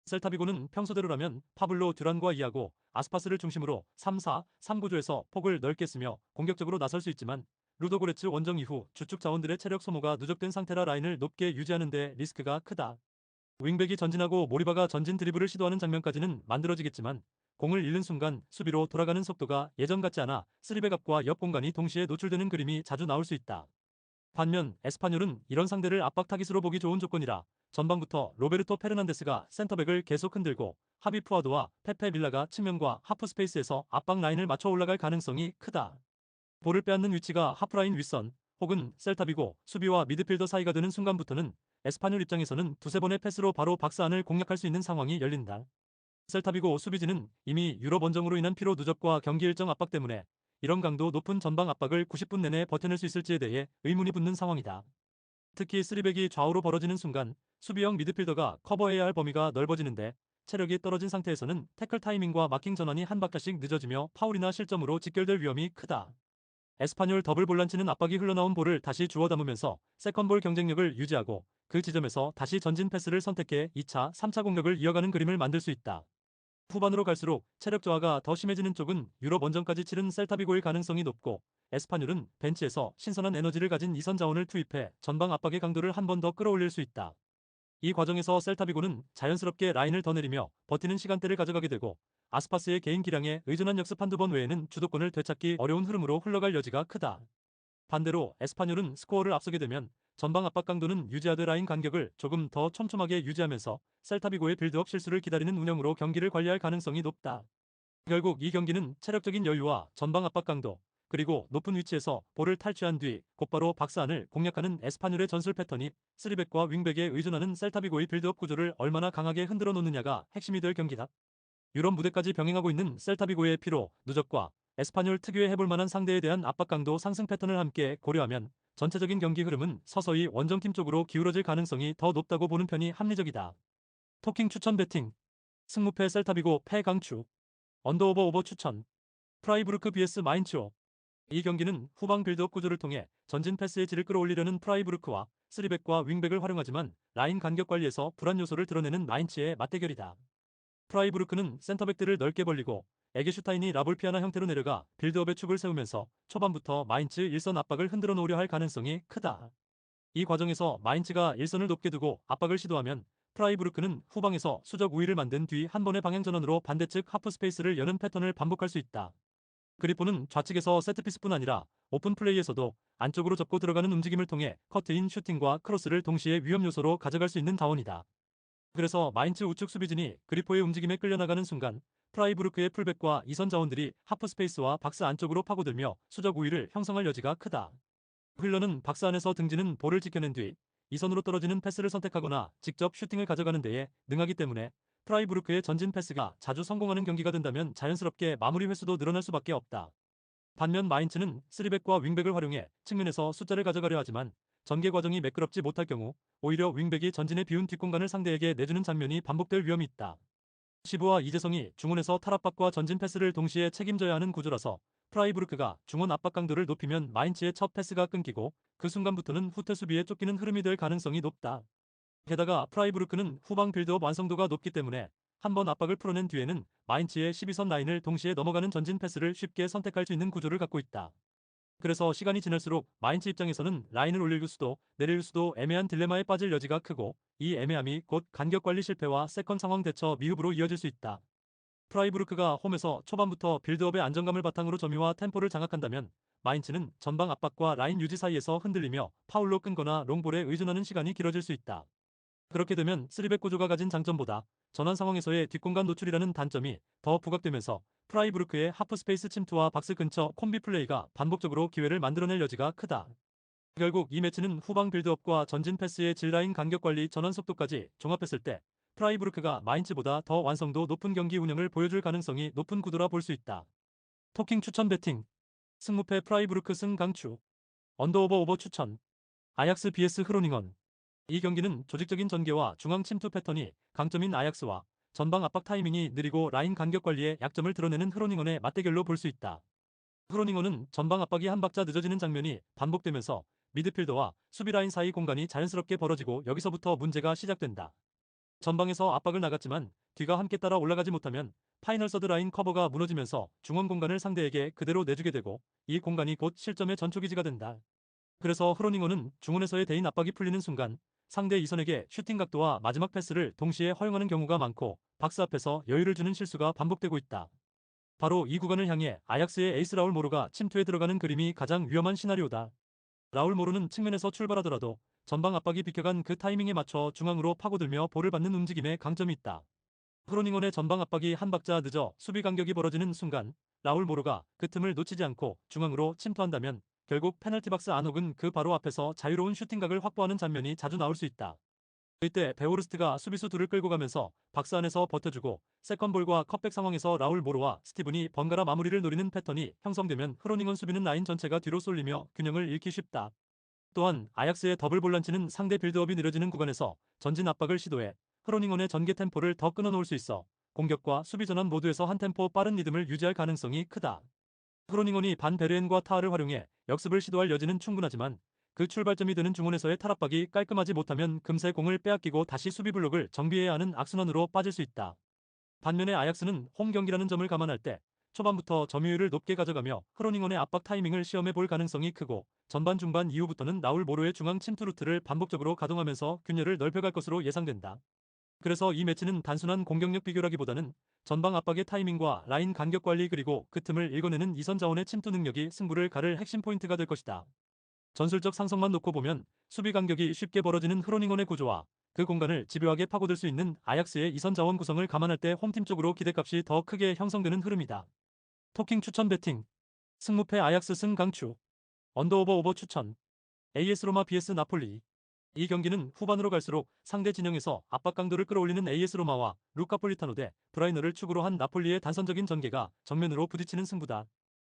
셀타비고는 평소대로라면 파블로 듀란과 이아고, 아스파스를 중심으로 3-4-3 구조에서 폭을 넓게 쓰며 공격적으로 나설 수 있지만 루도고레츠 원정 이후 주축 자원들의 체력 소모가 누적된 상태라 라인을 높게 유지하는 데 리스크가 크다. 윙백이 전진하고 모리바가 전진 드리블을 시도하는 장면까지는 만들어지겠지만 공을 잃는 순간 수비로 돌아가는 속도가 예전 같지 않아 쓰리백 앞과 옆 공간이 동시에 노출되는 그림이 자주 나올 수 있다. 반면 에스파뇰은 이런 상대를 압박 타깃으로 보기 좋은 조건이라 전반부터 로베르토 페르난데스가 센터백을 계속 흔들고 하비 푸아도와 페페 밀라가 측면과 하프 스페이스에서 압박 라인을 맞춰 올라갈 가능성이 크다. 볼을 빼앗는 위치가 하프라인 윗선 혹은 셀타비고 수비와 미드필더 사이가 되는 순간부터는 에스파뇰 입장에서는 두세 번의 패스로 바로 박스 안을 공략할 수 있는 상황이 열린다. 셀타비고 수비진은 이미 유럽 원정으로 인한 피로 누적과 경기 일정 압박 때문에 이런 강도 높은 전방 압박을 90분 내내 버텨낼 수 있을지에 대해 의문이 붙는 상황이다. 특히 쓰리백이 좌우로 벌어지는 순간 수비형 미드필더가 커버해야 할 범위가 넓어지는데 체력이 떨어진 상태에서는 태클 타이밍과 마킹 전환이 한 박자씩 늦어지며 파울이나 실점으로 직결될 위험이 크다. 에스파뇰 더블 볼란치는 압박이 흘러나온 볼을 다시 주워 담으면서 세컨볼 경쟁력을 유지하고 그 지점에서 다시 전진 패스를 선택해 2차, 3차 공격을 이어가는 그림을 만들 수 있다. 후반으로 갈수록 체력 저하가 더 심해지는 쪽은 유럽 원정까지 치른 셀타비고일 가능성이 높고 에스파뇰은 벤치에서 신선한 에너지를 가진 이선 자원을 투입해 전방 압박의 강도를 한 번 더 끌어올릴 수 있다. 이 과정에서 셀타비고는 자연스럽게 라인을 더 내리며 버티는 시간대를 가져가게 되고 아스파스의 개인 기량에 의존한 역습 한두 번 외에는 주도권을 되찾기 어려운 흐름으로 흘러갈 여지가 크다. 반대로 에스파뇰은 스코어를 앞서게 되면 전방 압박 강도는 유지하되 라인 간격을 조금 더 촘촘하게 유지하면서 셀타비고의 빌드업 실수를 기다리는 운영으로 경기를 관리할 가능성이 높다. 결국 이 경기는 체력적인 여유와 전방 압박 강도, 그리고 높은 위치에서 볼을 탈취한 뒤 곧바로 박스 안을 공략하는 에스파뇰의 전술 패턴이 쓰리백과 윙백에 의존하는 셀타비고의 빌드업 구조를 얼마나 강하게 흔들어 놓느냐가 핵심이 될 경기다. 유럽 무대까지 병행하고 있는 셀타비고의 피로, 누적과 에스파뇰 특유의 해볼 만한 상대에 대한 압박 강도 상승 패턴을 함께 고려하면 전체적인 경기 흐름은 서서히 원정팀 쪽으로 기울어질 가능성이 더 높다고 보는 편이 합리적이다. 토킹 추천 배팅. 승무패 셀타비고 패 강추. 언더오버 오버 추천. 프라이부르크 vs 마인츠오. 이 경기는 후방 빌드업 구조를 통해 전진 패스의 질을 끌어올리려는 프라이부르크와 쓰리백과 윙백을 활용하지만 라인 간격 관리에서 불안 요소를 드러내는 마인츠의 맞대결이다. 프라이부르크는 센터백들을 넓게 벌리고 에게슈타인이 라볼피아나 형태로 내려가 빌드업의 축을 세우면서 초반부터 마인츠 일선 압박을 흔들어 놓으려 할 가능성이 크다. 이 과정에서 마인츠가 일선을 높게 두고 압박을 시도하면 프라이부르크는 후방에서 수적 우위를 만든 뒤 한 번의 방향 전환으로 반대측 하프 스페이스를 여는 패턴을 반복할 수 있다. 그리포는 좌측에서 세트피스뿐 아니라 오픈 플레이에서도 안쪽으로 접고 들어가는 움직임을 통해 커트인 슈팅과 크로스를 동시에 위험 요소로 가져갈 수 있는 자원이다. 그래서 마인츠 우측 수비진이 그리포의 움직임에 끌려나가는 순간 프라이부르크의 풀백과 이선 자원들이 하프 스페이스와 박스 안쪽으로 파고들며 수적 우위를 형성할 여지가 크다. 휠러는 박스 안에서 등지는 볼을 지켜낸 뒤 이선으로 떨어지는 패스를 선택하거나 직접 슈팅을 가져가는 데에 능하기 때문에 프라이부르크의 전진 패스가 자주 성공하는 경기가 된다면 자연스럽게 마무리 횟수도 늘어날 수밖에 없다. 반면 마인츠는 쓰리백과 윙백을 활용해 측면에서 숫자를 가져가려 하지만 전개 과정이 매끄럽지 못할 경우 오히려 윙백이 전진에 비운 뒷공간을 상대에게 내주는 장면이 반복될 위험이 있다. 시부와 이재성이 중원에서 탈압박과 전진 패스를 동시에 책임져야 하는 구조라서 프라이부르크가 중원 압박 강도를 높이면 마인츠의 첫 패스가 끊기고 그 순간부터는 후퇴 수비에 쫓기는 흐름이 될 가능성이 높다. 게다가 프라이부르크는 후방 빌드업 완성도가 높기 때문에 한번 압박을 풀어낸 뒤에는 마인츠의 12선 라인을 동시에 넘어가는 전진 패스를 쉽게 선택할 수 있는 구조를 갖고 있다. 그래서 시간이 지날수록 마인츠 입장에서는 라인을 올릴 수도 내릴 수도 애매한 딜레마에 빠질 여지가 크고 이 애매함이 곧 간격 관리 실패와 세컨 상황 대처 미흡으로 이어질 수 있다. 프라이부르크가 홈에서 초반부터 빌드업의 안정감을 바탕으로 점유와 템포를 장악한다면 마인츠는 전방 압박과 라인 유지 사이에서 흔들리며 파울로 끊거나 롱볼에 의존하는 시간이 길어질 수 있다. 그렇게 되면 쓰리백 구조가 가진 장점보다 전환 상황에서의 뒷공간 노출이라는 단점이 더 부각되면서 프라이부르크의 하프 스페이스 침투와 박스 근처 콤비 플레이가 반복적으로 기회를 만들어낼 여지가 크다. 결국 이 매치는 후방 빌드업과 전진 패스의 질라인 간격 관리 전환 속도까지 종합했을 때 프라이부르크가 마인츠보다 더 완성도 높은 경기 운영을 보여줄 가능성이 높은 구도라 볼 수 있다. 토킹 추천 배팅. 승무패 프라이부르크 승 강추. 언더오버 오버 추천. 아약스 vs 흐로닝언. 이 경기는 조직적인 전개와 중앙 침투 패턴이 강점인 아약스와 전방 압박 타이밍이 느리고 라인 간격 관리에 약점을 드러내는 흐로닝언의 맞대결로 볼 수 있다. 흐로닝언은 전방 압박이 한 박자 늦어지는 장면이 반복되면서 미드필더와 수비 라인 사이 공간이 자연스럽게 벌어지고 여기서부터 문제가 시작된다. 전방에서 압박을 나갔지만 뒤가 함께 따라 올라가지 못하면 파이널 서드 라인 커버가 무너지면서 중원 공간을 상대에게 그대로 내주게 되고 이 공간이 곧 실점의 전초기지가 된다. 그래서 흐로닝어는 중원에서의 대인 압박이 풀리는 순간 상대 이선에게 슈팅 각도와 마지막 패스를 동시에 허용하는 경우가 많고 박스 앞에서 여유를 주는 실수가 반복되고 있다. 바로 이 구간을 향해 아약스의 에이스 라울 모로가 침투에 들어가는 그림이 가장 위험한 시나리오다. 라울 모로는 측면에서 출발하더라도 전방 압박이 비켜간 그 타이밍에 맞춰 중앙으로 파고들며 볼을 받는 움직임에 강점이 있다. 프로닝원의 전방 압박이 한 박자 늦어 수비 간격이 벌어지는 순간 라울 모로가 그 틈을 놓치지 않고 중앙으로 침투한다면 결국 페널티 박스 안 혹은 그 바로 앞에서 자유로운 슈팅각을 확보하는 장면이 자주 나올 수 있다. 이때 베오르스트가 수비수 둘을 끌고 가면서 박스 안에서 버텨주고 세컨볼과 컵백 상황에서 라울 모로와 스티븐이 번갈아 마무리를 노리는 패턴이 형성되면 흐로닝원 수비는 라인 전체가 뒤로 쏠리며 균형을 잃기 쉽다. 또한 아약스의 더블 볼란치는 상대 빌드업이 느려지는 구간에서 전진 압박을 시도해 흐로닝원의 전개 템포를 더 끊어놓을 수 있어 공격과 수비 전환 모두에서 한 템포 빠른 리듬을 유지할 가능성이 크다. 흐로닝원이 반 베르엔과 타하를 활용해 역습을 시도할 여지는 충분하지만 그 출발점이 되는 중원에서의 탈압박이 깔끔하지 못하면 금세 공을 빼앗기고 다시 수비 블록을 정비해야 하는 악순환으로 빠질 수 있다. 반면에 아약스는 홈 경기라는 점을 감안할 때 초반부터 점유율을 높게 가져가며 흐로닝원의 압박 타이밍을 시험해 볼 가능성이 크고 전반 중반 이후부터는 라울 모로의 중앙 침투 루트를 반복적으로 가동하면서 균열을 넓혀갈 것으로 예상된다. 그래서 이 매치는 단순한 공격력 비교라기보다는 전방 압박의 타이밍과 라인 간격 관리 그리고 그 틈을 읽어내는 이선 자원의 침투 능력이 승부를 가를 핵심 포인트가 될 것이다. 전술적 상성만 놓고 보면 수비 간격이 쉽게 벌어지는 흐로닝원의 구조와 그 공간을 집요하게 파고들 수 있는 아약스의 이선 자원 구성을 감안할 때 홈팀 쪽으로 기대값이 더 크게 형성되는 흐름이다. 토킹 추천 배팅 승무패 아약스 승 강추 언더오버 오버 추천 AS 로마 vs 나폴리 이 경기는 후반으로 갈수록 상대 진영에서 압박 강도를 끌어올리는 AS 로마와 루카 폴리타노 대 브라이너를 축으로 한 나폴리의 단선적인 전개가 정면으로 부딪히는 승부다.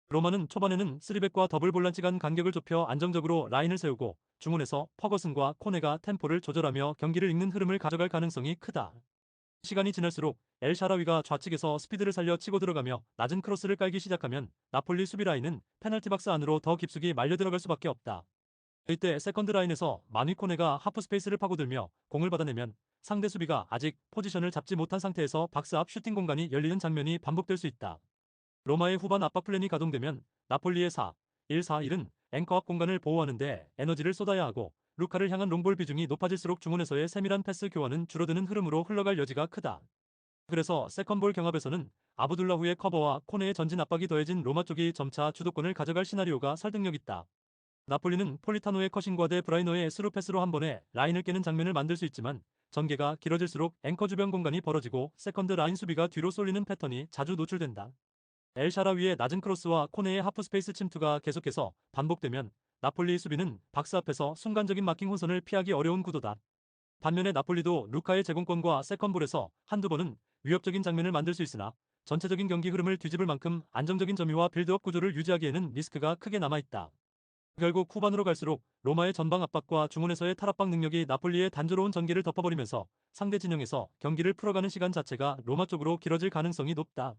로마는 초반에는 3백과 더블 볼란치 간 간격을 좁혀 안정적으로 라인을 세우고 중원에서 퍼거슨과 코네가 템포를 조절하며 경기를 읽는 흐름을 가져갈 가능성이 크다. 시간이 지날수록 엘 샤라위가 좌측에서 스피드를 살려 치고 들어가며 낮은 크로스를 깔기 시작하면 나폴리 수비 라인은 페널티 박스 안으로 더 깊숙이 말려 들어갈 수밖에 없다. 이때 세컨드 라인에서 마누이 코네가 하프 스페이스를 파고들며 공을 받아내면 상대 수비가 아직 포지션을 잡지 못한 상태에서 박스 앞 슈팅 공간이 열리는 장면이 반복될 수 있다. 로마의 후반 압박 플랜이 가동되면 나폴리의 4-1-4-1은 앵커 앞 공간을 보호하는 데 에너지를 쏟아야 하고 루카를 향한 롱볼 비중이 높아질수록 중원에서의 세밀한 패스 교환은 줄어드는 흐름으로 흘러갈 여지가 크다. 그래서 세컨볼 경합에서는 아브둘라후의 커버와 코네의 전진 압박이 더해진 로마 쪽이 점차 주도권을 가져갈 시나리오가 설득력 있다. 나폴리는 폴리타노의 커싱과 대 브라이너의 스루 패스로 한 번에 라인을 깨는 장면을 만들 수 있지만 전개가 길어질수록 앵커 주변 공간이 벌어지고 세컨드 라인 수비가 뒤로 쏠리는 패턴이 자주 노출된다. 엘 샤라위의 낮은 크로스와 코네의 하프 스페이스 침투가 계속해서 반복되면 나폴리 수비는 박스 앞에서 순간적인 마킹 혼선을 피하기 어려운 구도다. 반면에 나폴리도 루카의 제공권과 세컨볼에서 한두 번은 위협적인 장면을 만들 수 있으나 전체적인 경기 흐름을 뒤집을 만큼 안정적인 점유와 빌드업 구조를 유지하기에는 리스크가 크게 남아있다. 결국 후반으로 갈수록 로마의 전방 압박과 중원에서의 탈압박 능력이 나폴리의 단조로운 전개를 덮어버리면서 상대 진영에서 경기를 풀어가는 시간 자체가 로마 쪽으로 길어질 가능성이 높다.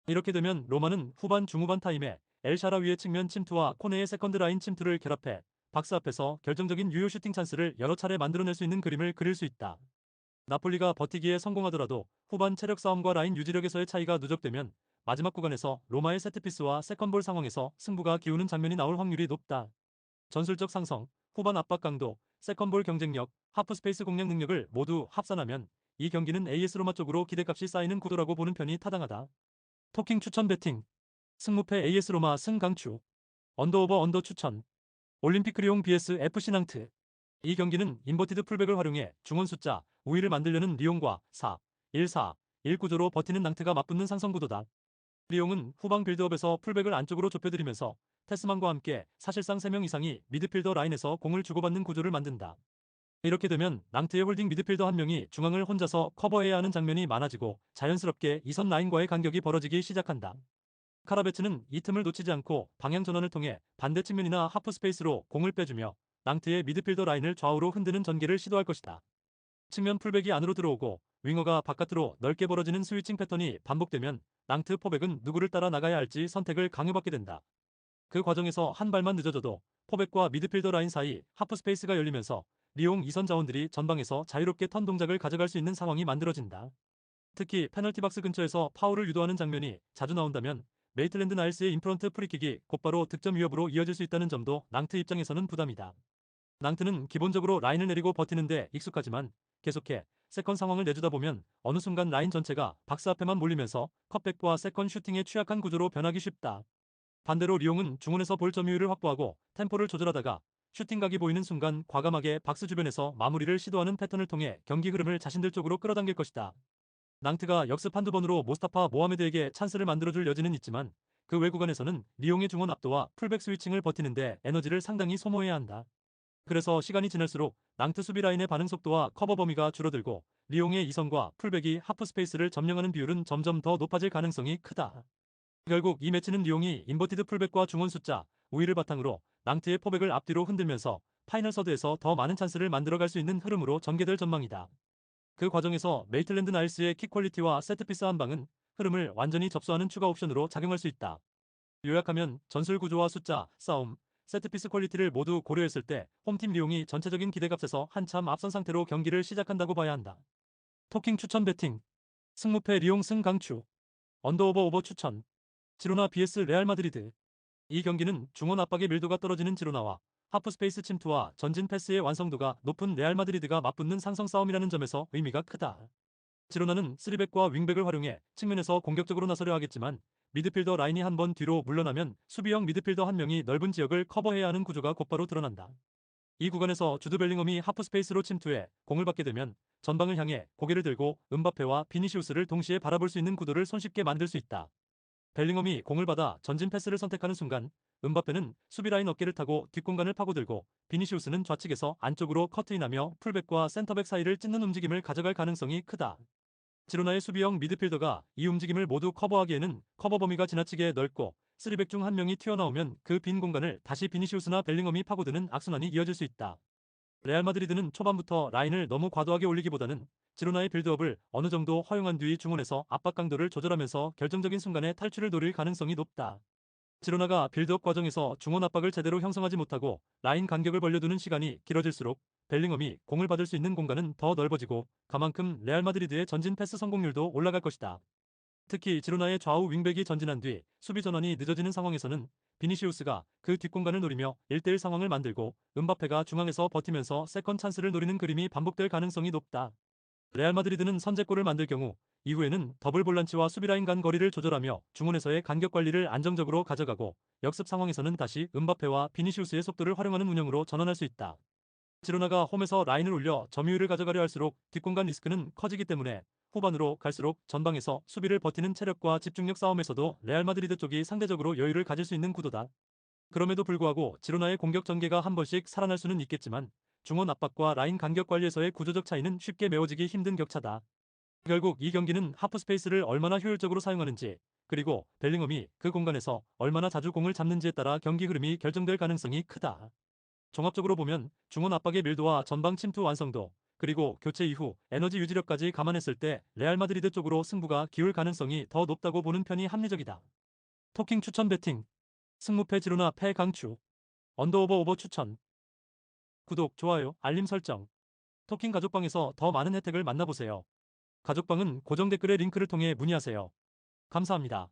이렇게 되면 로마는 후반 중후반 타임에 엘 샤라위의 측면 침투와 코네의 세컨드 라인 침투를 결합해 박스 앞에서 결정적인 유효 슈팅 찬스를 여러 차례 만들어낼 수 있는 그림을 그릴 수 있다. 나폴리가 버티기에 성공하더라도 후반 체력 싸움과 라인 유지력에서의 차이가 누적되면 마지막 구간에서 로마의 세트피스와 세컨볼 상황에서 승부가 기우는 장면이 나올 확률이 높다. 전술적 상성, 후반 압박 강도, 세컨볼 경쟁력, 하프 스페이스 공략 능력을 모두 합산하면 이 경기는 AS 로마 쪽으로 기대값이 쌓이는 구도라고 보는 편이 타당하다. 토킹 추천 배팅 승무패 AS 로마 승 강추 언더오버 언더 추천 올림픽 리옹 vs FC 낭트 이 경기는 인버티드 풀백을 활용해 중원 숫자 우위를 만들려는 리옹과 4-1-4-1 구조로 버티는 낭트가 맞붙는 상성구도다. 리옹은 후방 빌드업에서 풀백을 안쪽으로 좁혀들이면서 테스만과 함께 사실상 3명 이상이 미드필더 라인에서 공을 주고받는 구조를 만든다. 이렇게 되면 낭트의 홀딩 미드필더 한 명이 중앙을 혼자서 커버해야 하는 장면이 많아지고 자연스럽게 이선 라인과의 간격이 벌어지기 시작한다. 카라베츠는 이 틈을 놓치지 않고 방향 전환을 통해 반대 측면이나 하프 스페이스로 공을 빼주며 낭트의 미드필더 라인을 좌우로 흔드는 전개를 시도할 것이다. 측면 풀백이 안으로 들어오고 윙어가 바깥으로 넓게 벌어지는 스위칭 패턴이 반복되면 낭트 포백은 누구를 따라 나가야 할지 선택을 강요받게 된다. 그 과정에서 한 발만 늦어져도 포백과 미드필더 라인 사이 하프 스페이스가 열리면서 리옹 이선 자원들이 전방에서 자유롭게 턴 동작을 가져갈 수 있는 상황이 만들어진다. 특히 페널티 박스 근처에서 파울을 유도하는 장면이 자주 나온다면 메이틀랜드 나일스의 인프런트 프리킥이 곧바로 득점 위협으로 이어질 수 있다는 점도 낭트 입장에서는 부담이다. 낭트는 기본적으로 라인을 내리고 버티는데 익숙하지만 계속해 세컨 상황을 내주다 보면 어느 순간 라인 전체가 박스 앞에만 몰리면서 컷백과 세컨 슈팅에 취약한 구조로 변하기 쉽다. 반대로 리옹은 중원에서 볼 점유율을 확보하고 템포를 조절하다가 슈팅각이 보이는 순간 과감하게 박스 주변에서 마무리를 시도하는 패턴을 통해 경기 흐름을 자신들 쪽으로 끌어당길 것이다. 낭트가 역습 한두 번으로 모스타파 모하메드에게 찬스를 만들어줄 여지는 있지만 그 외 구간에서는 리옹의 중원 압도와 풀백 스위칭을 버티는데 에너지를 상당히 소모해야 한다. 그래서 시간이 지날수록 낭트 수비 라인의 반응 속도와 커버 범위가 줄어들고 리옹의 이선과 풀백이 하프 스페이스를 점령하는 비율은 점점 더 높아질 가능성이 크다. 결국 이 매치는 리옹이 인버티드 풀백과 중원 숫자 우위를 바탕으로 낭트의 포백을 앞뒤로 흔들면서 파이널 서드에서 더 많은 찬스를 만들어갈 수 있는 흐름으로 전개될 전망이다. 그 과정에서 메이틀랜드 나일스의 킥 퀄리티와 세트피스 한 방은 흐름을 완전히 접수하는 추가 옵션으로 작용할 수 있다. 요약하면 전술 구조와 숫자, 싸움, 세트피스 퀄리티를 모두 고려했을 때 홈팀 리옹이 전체적인 기대값에서 한참 앞선 상태로 경기를 시작한다고 봐야 한다. 토킹 추천 배팅 승무패 리옹 승 강추 언더오버 오버 추천 지로나 vs 레알 마드리드 이 경기는 중원 압박의 밀도가 떨어지는 지로나와 하프스페이스 침투와 전진 패스의 완성도가 높은 레알 마드리드가 맞붙는 상성 싸움이라는 점에서 의미가 크다. 지로나는 3백과 윙백을 활용해 측면에서 공격적으로 나서려 하겠지만 미드필더 라인이 한 번 뒤로 물러나면 수비형 미드필더 한 명이 넓은 지역을 커버해야 하는 구조가 곧바로 드러난다. 이 구간에서 주드 벨링엄이 하프스페이스로 침투해 공을 받게 되면 전방을 향해 고개를 들고 음바페와 비니시우스를 동시에 바라볼 수 있는 구도를 손쉽게 만들 수 있다. 벨링엄이 공을 받아 전진 패스를 선택하는 순간 음바페는 수비라인 어깨를 타고 뒷공간을 파고들고 비니시우스는 좌측에서 안쪽으로 커트인하며 풀백과 센터백 사이를 찢는 움직임을 가져갈 가능성이 크다. 지로나의 수비형 미드필더가 이 움직임을 모두 커버하기에는 커버 범위가 지나치게 넓고 3백 중 한 명이 튀어나오면 그 빈 공간을 다시 비니시우스나 벨링엄이 파고드는 악순환이 이어질 수 있다. 레알 마드리드는 초반부터 라인을 너무 과도하게 올리기보다는 지로나의 빌드업을 어느 정도 허용한 뒤 중원에서 압박 강도를 조절하면서 결정적인 순간에 탈출을 노릴 가능성이 높다. 지로나가 빌드업 과정에서 중원 압박을 제대로 형성하지 못하고 라인 간격을 벌려두는 시간이 길어질수록 벨링엄이 공을 받을 수 있는 공간은 더 넓어지고 그만큼 레알 마드리드의 전진 패스 성공률도 올라갈 것이다. 특히 지로나의 좌우 윙백이 전진한 뒤 수비 전환이 늦어지는 상황에서는 비니시우스가 그 뒷공간을 노리며 1대1 상황을 만들고 음바페가 중앙에서 버티면서 세컨 찬스를 노리는 그림이 반복될 가능성이 높다. 레알 마드리드는 선제골을 만들 경우 이후에는 더블 볼란치와 수비라인 간 거리를 조절하며 중원에서의 간격 관리를 안정적으로 가져가고 역습 상황에서는 다시 음바페와 비니시우스의 속도를 활용하는 운영으로 전환할 수 있다. 지로나가 홈에서 라인을 올려 점유율을 가져가려 할수록 뒷공간 리스크는 커지기 때문에 후반으로 갈수록 전방에서 수비를 버티는 체력과 집중력 싸움에서도 레알 마드리드 쪽이 상대적으로 여유를 가질 수 있는 구도다. 그럼에도 불구하고 지로나의 공격 전개가 한 번씩 살아날 수는 있겠지만 중원 압박과 라인 간격 관리에서의 구조적 차이는 쉽게 메워지기 힘든 격차다. 결국 이 경기는 하프 스페이스를 얼마나 효율적으로 사용하는지 그리고 벨링엄이 그 공간에서 얼마나 자주 공을 잡는지에 따라 경기 흐름이 결정될 가능성이 크다. 종합적으로 보면 중원 압박의 밀도와 전방 침투 완성도 그리고 교체 이후 에너지 유지력까지 감안했을 때 레알 마드리드 쪽으로 승부가 기울 가능성이 더 높다고 보는 편이 합리적이다. 토킹 추천 배팅 승무패 지로나 패 강추 언더오버 오버 추천 구독, 좋아요, 알림 설정 토킹 가족방에서 더 많은 혜택을 만나보세요. 가족방은 고정 댓글의 링크를 통해 문의하세요. 감사합니다.